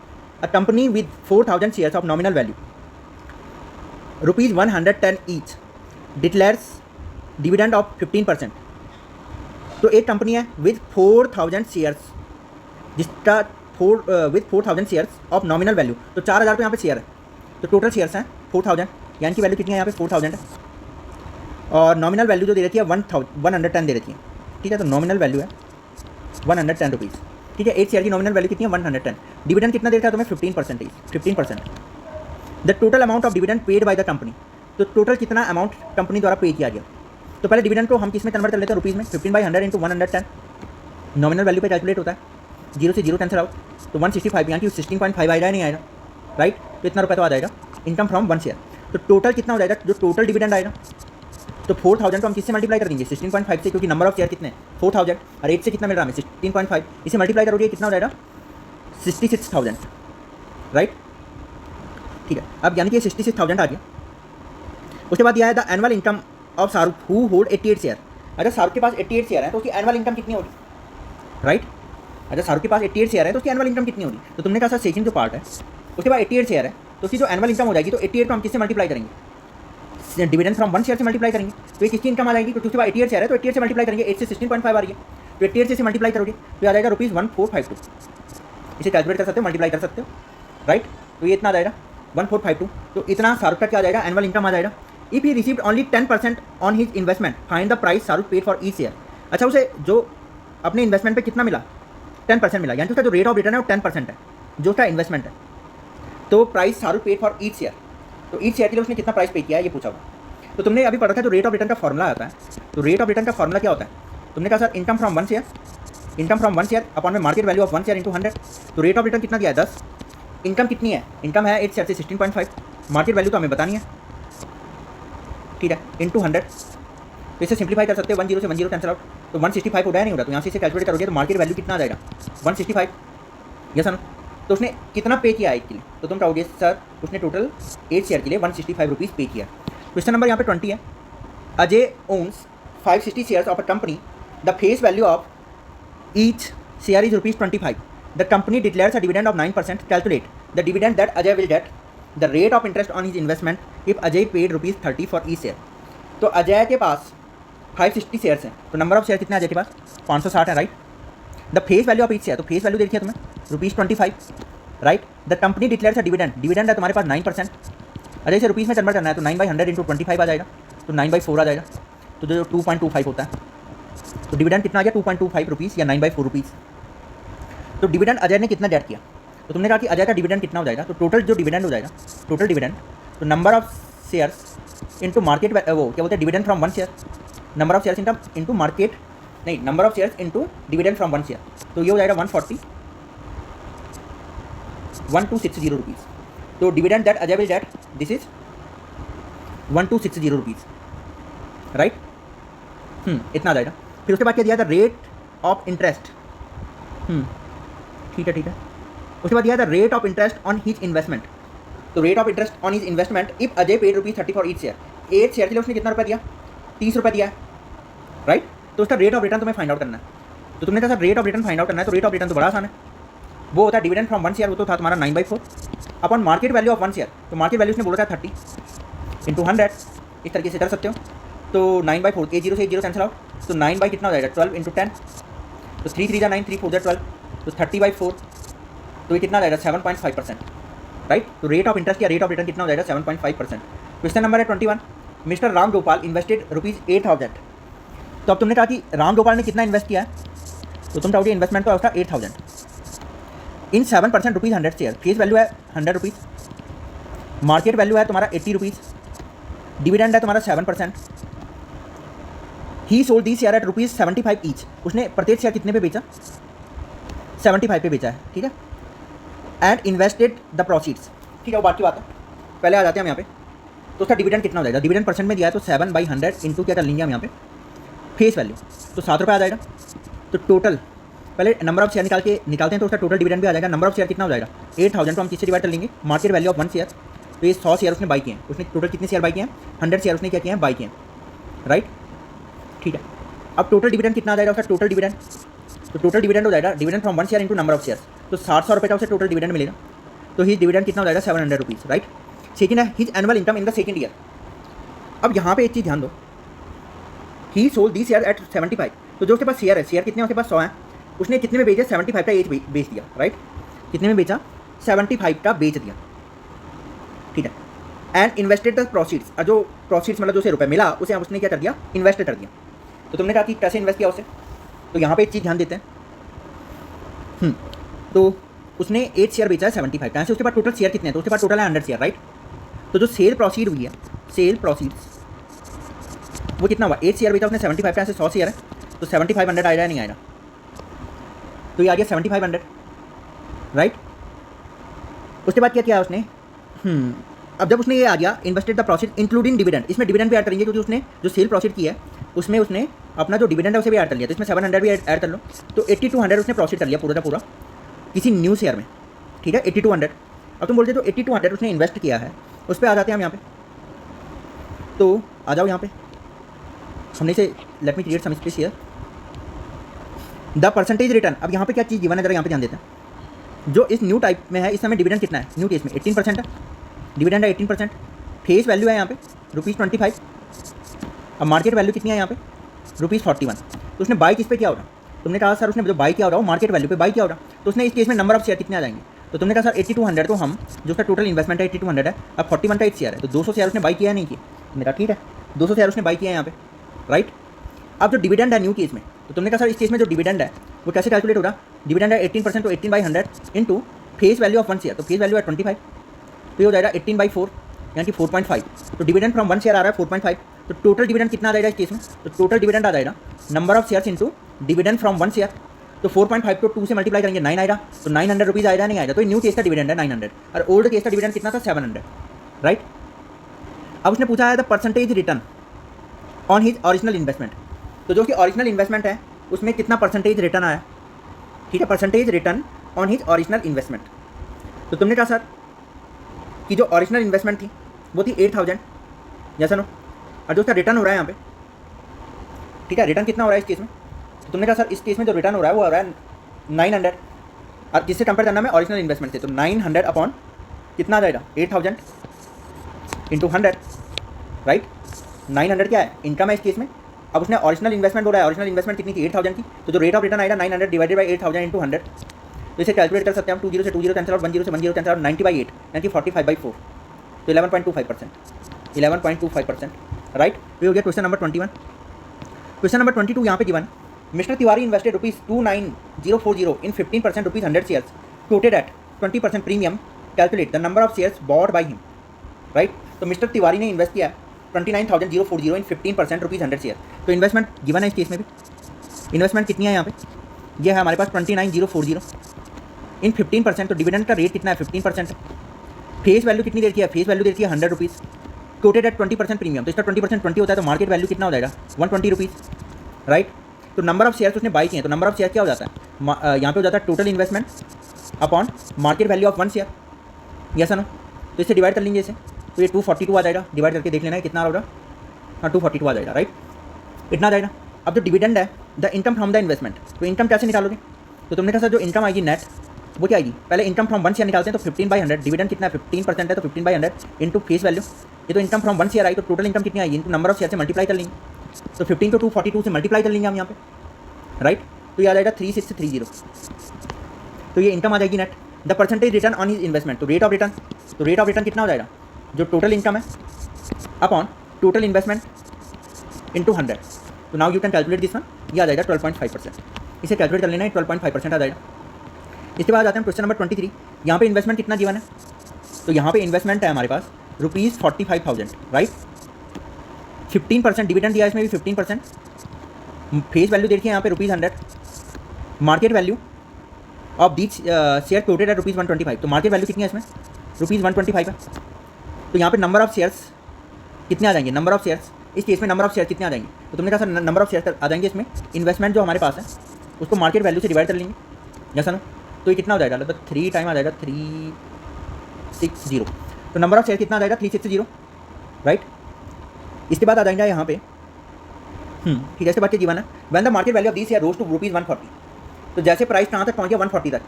a company with 4000 shares of nominal value ₹110 each declares dividend of 15%। तो एक कंपनी है विद 4000 शेयर्स, जिसका with 4000 shares of nominal value, तो 4000 तो यहाँ पे शेयर है, तो टोटल शेयर्स हैं 4000, यानी कि वैल्यू कितनी है यहाँ पे 4000 है, और नॉमिनल वैल्यू जो दे रखी है 110 दे रखी है, ठीक है। तो नॉमिनल वैल्यू है 110 रुपीज़, ठीक है। एक शेयर की नॉमिनल वैल्यू कितनी है 110, डिविडेंड कितना दे रखा है तुम्हें 15%। The total amount of dividend paid by the company, तो टोटल कितना अमाउंट कंपनी द्वारा पे किया गया। तो पहले डिविडेंड को हम किस में कन्वर्ट कर लेते हैं, रुपीज़ में। 15/100 इंटू 110 नॉमिनल वैल्यू पे कैलकुलेट होता है, 0 से 0 कैंसिल आउट, तो 165, यहाँ की 16.5 आएगा नहीं आएगा, राइट। तो इतना रुपये तो आ जाएगा इनकम फ्रॉम 1 शेयर। तो टोटल कितना हो जाएगा, जो टोटल डिविडेंड आएगा, तो 4000 को हम किससे मल्टीप्लाई कर देंगे 16.5 से, क्योंकि नंबर ऑफ शेयर कितने 4000 और 8 से कितना मिल रहा है हमें 16.5, इसे मल्टीप्लाई करोगे कितना हो जाएगा 66,000, राइट, ठीक है। अब यानी कि 66,000 आ गया। उसके बाद दिया है the annual income of Shahrukh who hold 88 share. अगर शाहरुख के पास 88 शेयर है तो उसकी एनुअल इनकम कितनी होगी, राइट। अगर शाहरुख के पास 88 शेयर है तो उसकी एनुअल इनकम कितनी होगी, तो तुमने कहा सर सेकंड जो पार्ट है उसके बाद 88 शेयर है तो उसकी जो एनुअल इनकम हो जाएगी, तो 88 को हम किससे मल्टीप्लाई करेंगे, डिविडेंड फ्रॉम 1 शेयर से मल्टीप्लाई करेंगे, तो ये किसकी इनकम आ जाएगी, क्योंकि उसके बाद 88 शेयर है तो 88 से मल्टीप्लाई करेंगे, 8 से 16.5 आ रही है, तो 88 से मल्टीप्लाई करोगे तो आ जाएगा ₹1452। इसे कैलकुलेट कर सकते हो, मल्टीप्लाई कर सकते हो, राइट। तो ये इतना आ जाएगा 1452, तो इतना शाहरुख का क्या आ जाएगा, एनुअल इनकम आ जाएगा। If he received only 10% on his investment find the price Shahrukh paid for each share. अच्छा, उसे जो अपने इन्वेस्टमेंट पे कितना मिला 10% मिला, यानी कि उसका जो रेट ऑफ रिटर्न है वो 10% है जो उसका इन्वेस्टमेंट है। तो price Shahrukh paid for each share, तो ईच शेयर के लिए उसने कितना प्राइस पे किया है ये पूछा हुआ। तो तुमने अभी पढ़ा था जो रेट ऑफ रिटर्न का फॉर्मूला आता है, तो रेट ऑफ रिटर्न का फॉर्मूला क्या होता है, तुमने कहा sir income from 1 share upon में market value of 1 share into 100। तो रेट ऑफ रिटर्न कितना दिया है 10, इनकम कितनी है, इनकम है 8 शेयर से 16.5, मार्केट वैल्यू तो हमें बतानी है, ठीक है, इंटू 100। तो इसे सिंप्लीफाई कर सकते हैं, 10 से 10 कैंसिल आउट, तो 165 हो रहा है नहीं हो रहा, तो यहाँ से इसे कैलकुलेट करोगे तो मार्केट वैल्यू कितना आ जाएगा 165, यस ना। तो उसने कितना पे किया है एक के लिए, तो तुम कहोगे सर उसने टोटल 8 शेयर के लिए 165 रुपीज़ पे किया। क्वेश्चन नंबर यहाँ पे 20 है, Ajay owns 560 shares of a company, the face value of each share is ₹25, the company declares a dividend of 9%, calculate the dividend that Ajay will get, the rate of interest on his investment if Ajay paid ₹30 for each share. तो अजय के पास 560 shares हैं, तो number of share कितने अजय के पास 560 है, right. The face value of each share, तो face value देखिए तुम्हें ₹25, right. The company declares a dividend है तुम्हारे पास 9%, अजय से रुपीज़ में कन्वर्ट करना है तो 9/100 इंटू 25 आ जाएगा, तो 9/4 आ जाएगा, तो जो 2.25 होता है, तो डिविडेंड कितना आ गया 2.25 रुपीज़ या 9/4 रुपीज़। तो डिविडेंड अजय ने कितना डेट किया, तो तुमने कहा कि अजय का डिविडेंड कितना हो जाएगा, तो टोटल जो डिविडेंड हो जाएगा, टोटल डिविडेंड, तो number of shares into market, वो क्या बोलते हैं dividend from 1 share, number of shares into market, नहीं number of shares into dividend from 1 share, तो ये हो जाएगा 1260 रुपीज़। तो dividend that Ajay will get this is 1260 rupees, right. इतना आ जाएगा। फिर उसके बाद क्या दिया था, रेट ऑफ इंटरेस्ट, ठीक है। उसके बाद दिया था rate of interest on his investment, तो rate of interest on his investment if Ajay paid ₹30 for each share, 8 share के लिए उसने कितना रुपया दिया 30 रुपये दिया है, राइट। तो उसका रेट ऑफ रिटर्न तुम्हें फाइंड आउट करना है, तो तुमने कहा sir rate of return find out करना है, तो रेट ऑफ रिटर्न तो बड़ा आसान है, वो होता है डिविडेंड फ्रॉम 1 शेयर, वो तो था तुम्हारा 9/4 upon market value of 1 share, तो मार्केट वैल्यू उसने बोला था 30 इंटू 100, इस तरीके से कर सकते हो। तो 9/4, 0 से 0 कैंसिल आउट, तो 9 बाई कितना हो जाएगा 12 इंटू 10, तो 3 3 9, 3 4 12, तो 30/4, तो ये कितना आ जाएगा 7.5%, राइट। तो रेट ऑफ इंटरेस्ट या रेट ऑफ रिटर्न कितना हो जाएगा 7.5%। क्वेश्चन नंबर है 21, मिस्टर राम गोपाल इन्वेस्टेड ₹8,000। तो अब तुमने कहा कि राम गोपाल ने कितना इन्वेस्ट किया है, तो तुम कहोगे इन्वेस्टमेंट तो उसका 8,000 इन 7% ₹100 शेयर, फेस वैल्यू है ₹100, मार्केट वैल्यू है तुम्हारा ₹80, डिविडेंड है तुम्हारा 7%, ही सोल्ड दी शेयर एट ₹75 ईच, उसने प्रत्येक शेयर कितने पे बेचा, 75 पे बेचा है, ठीक है। एंड इन्वेस्टेड द प्रोसीड्स, ठीक है, वो बात की बात है। पहले आ जाते हैं हम यहाँ पे, तो उसका डिविडेंड कितना हो जाएगा, डिविडेंड परसेंट में दिया है तो 7/100 इंटू क्या कर लेंगे हम यहाँ पे फेस वैल्यू, तो 7 रुपये आ जाएगा। तो टोटल पहले नंबर ऑफ शेयर निकालते हैं तो उसका टोटल डिविडेंड भी आ जाएगा। नंबर ऑफ शेयर कितना हो जाएगा 8000, तो हम किससे डिवाइड कर लेंगे, मार्केट वैल्यू ऑफ 1 शेयर, तो ये 100 शेयर उसने बाई किए हैं, उसने टोटल कितने शेयर बाई किए हैं, 100 शेयर उसने क्या किए हैं, बाई किए हैं, राइट, ठीक है। अब टोटल डिविडेंड कितना आ जाएगा उसका, टोटल डिविडेंड, तो टोटल डिविडेंड हो जाएगा dividend from 1 share into number of share, तो 700 रुपये का उसे टोटल डिविडेंड मिलेगा, तो ही डिविडेंड कितना हो जाएगा 700 रुपीज़, राइट। सेकंड है his annual income in the second year. अब यहाँ पे एक चीज़ ध्यान दो, ही सोल्ड दी शेयर एट 75, तो जो उसके पास शेयर है, शेयर कितने उसके पास 100 हैं, उसने कितने में बेचे, 75 का एच बेच दिया, राइट, कितने में बेचा, 75 का बेच दिया, ठीक है। एंड इन्वेस्टेड द प्रोसीड्स, और जो प्रोसीड्स मतलब जो से रुपये मिला उसे उसने क्या कर दिया, इन्वेस्ट कर दिया। तो तुमने कहा कि कैसे इन्वेस्ट किया उसे, तो यहाँ पे एक चीज़ ध्यान देते हैं, तो उसने 8 शेयर बेचा है 75 का, से उसके पास टोटल शेयर कितने हैं, तो उसके पास टोटल है 100 शेयर, राइट। तो जो सेल प्रोसीड हुई है, सेल प्रोसीड्स वो कितना हुआ, 8 शेयर बेचा उसने 75 का, से 100 शेयर है, तो 7500 आएगा या नहीं आएगा, तो ये आ गया 7500, राइट। उसके बाद क्या किया उसने, अब जब उसने ये आ गया invested the profit including dividend, इसमें डिविडेंड भी ऐड करेंगे क्योंकि उसने जो सेल प्रॉफिट की है उसमें उसने अपना जो डिविडेंड है उसे भी ऐड कर लिया, तो इसमें 700 भी ऐड कर लो, तो 8200 उसने प्रॉफिट कर लिया पूरा का पूरा किसी न्यू शेयर में, ठीक है, 8200। अब तुम बोलते हो तो 8200 उसने इन्वेस्ट किया है, उस पर आ जाते हैं हम यहाँ पे, तो आ जाओ यहाँ पे, हमने से let me create some space here, the percentage return. अब यहाँ पे क्या चीज़ गिवन है, जरा यहाँ पे ध्यान देते हैं, जो इस न्यू टाइप में है इस समय डिविडेंड कितना है, न्यू केस में 18% है, डिविडेंड है 18%, फेस वैल्यू है यहाँ पे ₹25, अब मार्केट वैल्यू कितनी है यहाँ पे ₹41, तो उसने बाई किस पे किया होगा, तुमने कहा सर उसने जो बाई किया होगा वो मार्केट वैल्यू पे बाई किया होगा, तो उसने इस केस में नंबर ऑफ शेयर कितने आ जाएंगे, तो तुमने कहा सर 8200, तो हम जो उसका टोटल इन्वेस्टमेंट है 8200 है, अब 41 का 8 शेयर है, तो 200 शेयर उसने बाई किया नहीं किया, तुमने कहा ठीक है 200 शेयर उसने बाई किया है यहाँ पे, राइट। अब जो डिविडेंड है न्यू केस में, तो तुमने कहा सर इस केस में जो डिविडेंड है वो कैसे कैलकुलेट होगा, डिविडेंड है 18%, तो 18/100 into face value of 1 share, तो फेस वैल्यू है 25, तो ये हो जाएगा 18/4 यानी कि 4.5, तो डिविडेंड फ्रॉम 1 शेयर आ रहा है 4.5, तो टोटल डिविडेंड कितना आ जाएगा इस केस में, तो टोटल डिविडेंड आ जाएगा number of shares into dividend from 1 share, तो 4.5 को 2 से मल्टीप्लाई करेंगे 9 आएगा, तो 900 रुपीज़ आएगा नहीं आएगा, तो न्यू केस का डिविडेंड है 900 और ओल्ड केस का डिविडेंड कितना था 700, राइट। अब उसने पूछा है the percentage return on his original investment, तो जो कि ओरिजिनल इन्वेस्टमेंट है उसमें कितना परसेंटेज रिटर्न आया, ठीक है, percentage return on his original investment. तो तुमने कहा सर कि जो ओरिजिनल इन्वेस्टमेंट थी वो थी 8000, जैसा नो, और जो उसका रिटर्न हो रहा है यहाँ पे, ठीक है, रिटर्न कितना हो रहा है इस केस में, तो तुमने कहा सर इस केस में जो रिटर्न हो रहा है वो हो रहा है 900, और किससे कंपेयर करना है ओरिजिनल इन्वेस्टमेंट से, तो 900 अपॉन कितना आ जाएगा 8000 इंटू 100, राइट। 900 क्या है, इनकम है इस केस में। अब उसने ओरिजिनल इन्वेस्टमेंट बोला है, ओरिजिनल इन्वेस्टमेंट कितनी थी 8000 की, तो जो रेट ऑफ रिटर्न आएगा 900 डिवाइडेड बाई 8000 इंटू 100, तो इसे कैलकुलेट कर सकते हैं हम, 20 से 20 कैंसिल आउट, 10 से 10 कैंसिल आउट, 90/8 यानी कि 45/4, तो 11.25%, 11.25%, राइट। ये हो गया क्वेश्चन नंबर 21। क्वेश्चन नंबर 22 यहाँ पे given, mister Tiwari invested ₹29040 in 15% ₹100 shares quoted at 20% premium, calculate the number of shares bought by him, right. तो मिस्टर तिवारी ने इन्वेस्ट किया 29,040 इन 15% ₹100 शेयर, तो इन्वेस्टमेंट गिवन है इस केस में भी, इन्वेस्टमेंट कितनी है यहाँ पे, ये है हमारे पास 29,040 इन 15%, तो डिविडेंड का रेट कितना है 15%, फेस वैल्यू कितनी देर की है, फेस वैल्यू देर की है 100 रुपीज़, कोटेड एट 20% प्रीमियम, तो इसका 20% 20 होता है, तो मार्केट वैल्यू कितना हो जाएगा 120 रुपीज़, राइट। तो नंबर ऑफ शेयर्स उसने बाई किए हैं, तो नंबर ऑफ शेयर क्या हो जाता है, यहाँ पे हो जाता है total investment upon market value of 1 share, yes no, तो इसे डिवाइड कर लेंगे इसे, तो ये 242 आ जाएगा, डिवाइड करके देख लेना है कितना होगा, हाँ 242 आ जाएगा, राइट, इतना आ जाएगा। अब जो डिविडेंड है the income from the investment, तो इनकम कैसे निकालोगे, तो तुमने कहा सर जो इनकम आएगी नेट वो क्या आएगी, पहले इनकम फ्रॉम 1 शेयर निकालते हैं, तो 15/100, डिविडेंड कितना है 15% है, तो 15/100 इंटू फेस वैल्यू, ये तो इनकम फ्रॉम 1 शेयर आई, तो टोटल इनकम कितनी आएगी, इनटू नंबर ऑफ शेयर से मल्टीप्लाई कर लेंगे, तो 15 को 242 से मल्टीप्लाई कर लेंगे हम यहाँ पे, राइट, तो ये आ जाएगा 3630, तो ये इनकम आ जाएगी net. The percentage return on his investment, तो रेट ऑफ रिटर्न, तो रेट ऑफ रिटर्न कितना हो जाएगा, जो टोटल इनकम है अपॉन टोटल इन्वेस्टमेंट इंटू 100, तो now you can calculate this one, ये आ जाएगा 12.5%, इसे कैलकुलेट कर लेना है 12.5% आ जाएगा। इसके बाद आते हैं क्वेश्चन नंबर 23, यहाँ पे इन्वेस्टमेंट कितना गिवन है, तो यहाँ पे इन्वेस्टमेंट है हमारे पास ₹45,000, राइट, 15% डिविडेंड दिया है इसमें भी 15%, फेस वैल्यू देखिए यहाँ पे ₹100, market value of these share quoted at ₹125। तो मार्केट वैल्यू कितनी है इसमें? ₹125 है। तो यहाँ पे नंबर ऑफ शेयर्स कितने आ जाएंगे? नंबर ऑफ शेयर्स, इस केस में नंबर ऑफ शेयर कितने आ जाएंगे? तो तुमने कहा सर नंबर ऑफ शेयर आ जाएंगे इसमें, इन्वेस्टमेंट जो हमारे पास है उसको मार्केट वैल्यू से डिवाइड कर लेंगे, जैसा ना। तो ये कितना हो जाएगा? लगभग 3 टाइम आ जाएगा, 360। तो नंबर ऑफ शेयर कितना आ जाएगा? 360, राइट। इसके बाद आ जाएंगे यहाँ पे ठीक है, इसके बाद क्या जीवन है? When the market value of this share rose to ₹140। तो जैसे प्राइस कहाँ तक पहुँच गया? 140 तक,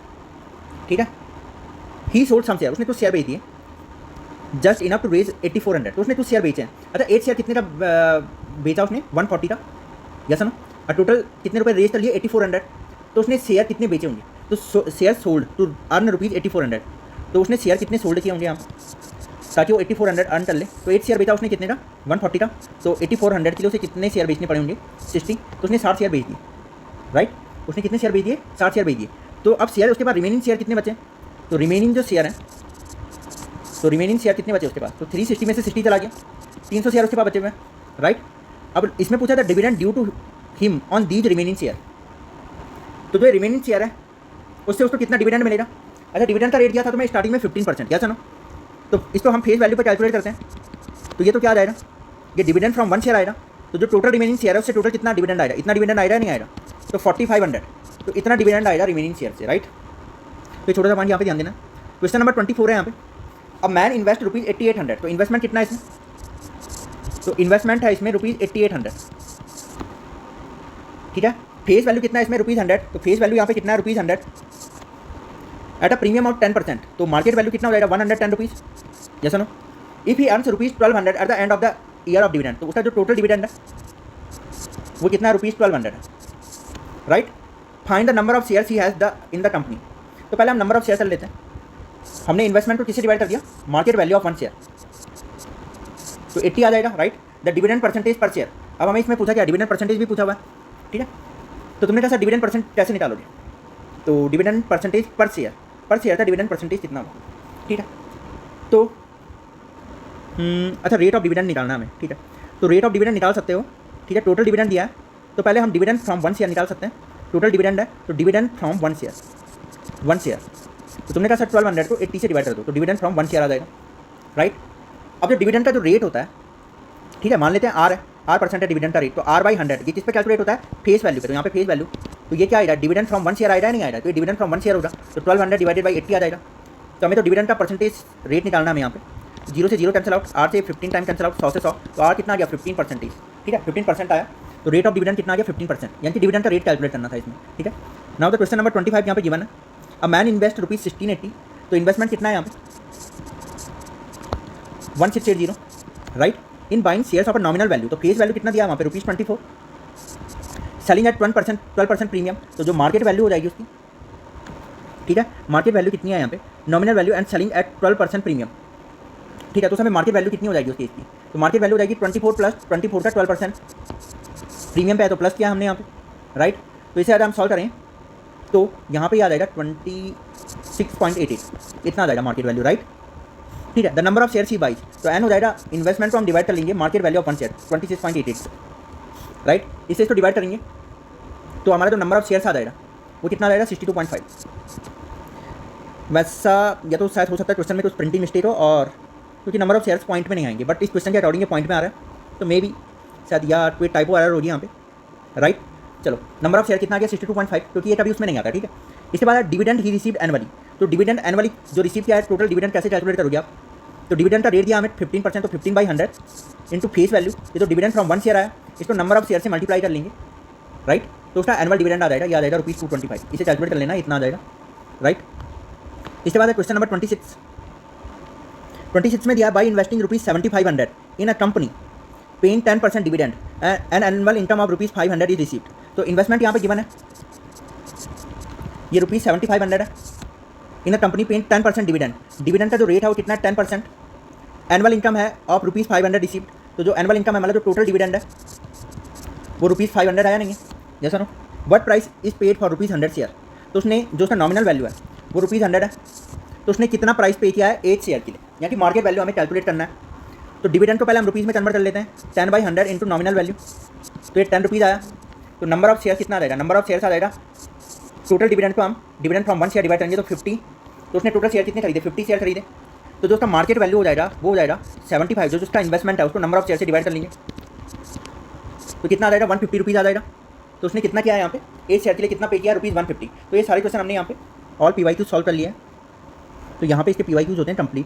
ठीक है। ही सोल्ड सम शेयर, उसने कुछ शेयर बेच दिए, जस्ट इनफ टू रेज 8400। तो उसने कुछ शेयर बेचे हैं। अच्छा, एक शेयर कितने का बेचा उसने? 140 का, यस ना। और टोटल कितने रुपए रेज कर लिए? 8400। तो उसने शेयर कितने बेचे होंगे? तो शेयर सोल्ड टू अर्न ₹8400। तो उसने शेयर कितने सोल्ड किए होंगे यहाँ, ताकि वो 8400 अर्न कर ले? तो एक शेयर बेचा उसने कितने का? 140 का। तो 8400 किलो से कितने शेयर बेचने पड़े होंगे? 60। तो उसने 60 शेयर बेच दिए, राइट। उसने कितने शेयर बेच दिए? 60 शेयर बेच दिए। तो अब शेयर, उसके बाद रिमेनिंग शेयर कितने बचे? तो रिमेनिंग जो शेयर है, तो रिमेनिंग शेयर कितने बचे उसके पास? तो 360 में से 60 चला गया, 300 शेयर उसके पास बचे हुए, राइट। अब इसमें पूछा था dividend due to him on these remaining share. तो जो रिमेनिंग शेयर है उससे उसको कितना डिविडेंड मिलेगा? अच्छा, डिविडेंड का रेट दिया था तो मैं स्टार्टिंग में 15%, क्या सुनो। तो इसको हम फेस वैल्यू पर कैलकुलेट करते हैं। तो ये तो क्या आ जाएगा? ये डिविडेंड फ्रॉम 1 शेयर आएगा। तो जो टोटल रिमेनिंग शेयर है उससे टोटल कितना डिविडेंड आएगा? इतना डिविडेंड आएगा नहीं आएगा? तो 4500। तो इतना डिविडेंड आएगा रिमेनिंग शेयर से, राइट। तो छोटा सा पॉइंट यहाँ पे ध्यान देना। क्वेश्चन नंबर 24 है यहाँ पे। अब मैन इन्वेस्ट ₹8800। तो इन्वेस्टमेंट कितना है इसमें? तो इन्वेस्टमेंट है इसमें ₹8800, ठीक है। फेस वैल्यू कितना है इसमें? ₹100। तो फेस वैल्यू यहाँ पे कितना है? ₹100 एट अ प्रीमियम ऑफ 10%। तो मार्केट वैल्यू कितना हो जाएगा? ₹110, जैसा नो। If he earns ₹1200 at the end of the year of dividend. तो उसका जो टोटल डिविडेंड है वो कितना है? ₹1200 है, right. Find the number of shares he has the in the company. तो पहले हम नंबर ऑफ शेयर कर लेते हैं। हमने इन्वेस्टमेंट को किससे डिवाइड कर दिया? Market value of 1 share. तो 80 आ जाएगा, राइट। द डिविडेंड परसेंटेज पर शेयर। अब हमें इसमें पूछा क्या? डिविडेंड परसेंटेज भी पूछा हुआ है, ठीक है। तो तुमने कहा सर डिविडेंड परसेंट कैसे निकालोगे? तो डिविडेंड परसेंटेज पर शेयर था, डिविडेंड परसेंटेज कितना होगा, ठीक है। तो अच्छा, रेट ऑफ डिविडेंड निकालना हमें, ठीक है। तो रेट ऑफ डिविडेंड निकाल सकते हो, ठीक है। टोटल डिविडेंड दिया है तो पहले हम डिविडेंड फ्रॉम 1 शेयर निकाल सकते हैं। टोटल डिविडेंड है तो डिविडेंड फ्रॉम 1 शेयर। तो तुमने कहा सर 1200 को 80 से डिवाइड कर दो, तो डिविडेंड फ्रॉम 1 शेयर आ जाएगा, राइट। अब जो डिविडेंड का जो रेट होता है, ठीक है, मान लेते हैं R है, R% है डिविडेंड का रेट। तो R/100 ये किस पे कैलकुलेट होता है? फेस वैल्यू पे। तो यहाँ पे फेस वैल्यू, तो ये क्या आएगा? डिविडेंड फ्रॉम 1 शेयर आएगा नहीं आएगा? तो ये डिविडेंड फ्रॉम 1 शेयर होगा, तो 1200 डिवाइडेड बाई 80 आ जाएगा। तो हमें तो डिविडेंड का परसेंटेज रेट निकालना है हमें यहाँ पे। 0 से 0 कैंसिल आउट, R से 15 टाइम कैंसिल आउट, 100 से 100। तो R कितना आ गया? 15%, ठीक है। 15% आया तो रेट ऑफ डिविडेंड कितना आ गया? 15%, यानी कि डिविडेंड का रेट कैलकुलेट करना था इसमें, ठीक है। नाउ द क्वेश्चन नंबर 25 यहाँ पे गिवन है। A man invest ₹1680। तो इन्वेस्टमेंट कितना है यहाँ पे? 1680, right. In buying shares of a nominal value. तो फेस वैल्यू कितना दिया वहाँ पे? ₹24। Selling at 12% premium. तो जो मार्केट वैल्यू हो जाएगी उसकी, ठीक है, मार्केट वैल्यू कितनी है यहाँ पे? Nominal value and selling at 12% premium, ठीक है। तो उसमें मार्केट वैल्यू कितनी हो जाएगी उसकी इसकी? तो मार्केट वैल्यू हो जाएगी 24 प्लस 24 का 12% प्रीमियम पे है, तो प्लस किया हमने यहाँ पे, राइट। तो इसे अगर हम सॉल्व करें तो यहाँ पे आ जाएगा 26.88, इतना आ जाएगा मार्केट वैल्यू, राइट, ठीक है। The number of shares he buys. तो एन हो जाएगा, इन्वेस्टमेंट को हम डिवाइड कर लेंगे market value of 1 share 26.88, right. इससे इसको डिवाइड करेंगे तो हमारा जो नंबर ऑफ शेयर्स आ जाएगा वो कितना आ जाएगा? 62.5। वैसा या तो शायद हो सकता है क्वेश्चन में कुछ प्रिंटिंग मिस्टेक हो, और क्योंकि नंबर ऑफ शेयर्स पॉइंट में नहीं आएंगे, बट इस क्वेश्चन के अकॉर्डिंग ये पॉइंट में आ रहा है, तो मे बी शायद या कोई टाइपो एरर होगी यहाँ पे, राइट। चलो, नंबर ऑफ शेयर कितना आ गया? 62.5, क्योंकि ये कभी उसमें नहीं आता, ठीक है। इसके बाद डिविडेंड ही रिसीव्ड एनुअली। तो डिविडेंड एनुअली जो रिसीव किया है, टोटल डिविडेंड कैसे कैलकुलेट करोगे आप? तो डिविडेंड का रेट दिया हमें 15%, तो 15/100 इंटू फेस वैल्यू। ये तो डिविडेंड फ्रॉम 1 शेयर आया, इसको नंबर ऑफ शेयर से मल्टीप्लाई कर लेंगे, राइट। तो उसका एनुअल डिविडेंड आ जाएगा, ये आ जाएगा ₹225। इसे कैलकुलेट कर लेना, इतना आ जाएगा, राइट। इसके बाद क्वेश्चन नंबर 26 में दिया by investing ₹7500 in a company paying 10% dividend and annual income of ₹500 is received. तो इन्वेस्टमेंट यहाँ पे गिवन है, ये ₹7500 है। In a company paying 10% dividend, dividend का जो रेट है वो कितना है? 10%। एनुअल इनकम है ऑफ ₹500 रिसीव्ड। तो जो एनुअल इनकम है, मतलब जो टोटल डिविडेंड है वो ₹500 आया नहीं है, जैसा नो। What price is paid for ₹100 share. तो उसने जो उसका नॉमिनल वैल्यू है वो ₹100 है, तो उसने कितना प्राइस पे किया है? 1 शेयर के लिए, यानी कि मार्केट वैल्यू हमें कैलकुलेट करना है। तो डिविडेंड को पहले हम रुपीज़ में कन्वर्ट कर लेते हैं, 10/100 इंटू नॉमिनल वैल्यू, तो ये ₹10 आया। तो नंबर ऑफ शेयर कितना आ जाएगा, नंबर ऑफ शेयर्स आ जाएगा टोटल डिविडेंड को हम डिविडेंड फ्रॉम 1 शेयर डिवाइड करेंगे तो 50, तो उसने टोटल शेयर कितने खरीदे, 50 शेयर खरीदे, तो जो उसका मार्केट वैल्यू हो जाएगा वो हो जाएगा 75, जो उसका इन्वेस्टमेंट है उसको नंबर ऑफ शेयर से डिवाइड कर लेंगे तो कितना आ जाएगा 150 रुपीज़ आ जाएगा। तो उसने कितना किया है यहाँ पे, एक शेयर के लिए कितना पे किया, ₹150। तो ये सारे क्वेश्चन हमने यहाँ पे ऑल PYQ सॉल्व कर लिया है। तो यहाँ पे इसके PYQs होते हैं कंप्लीट।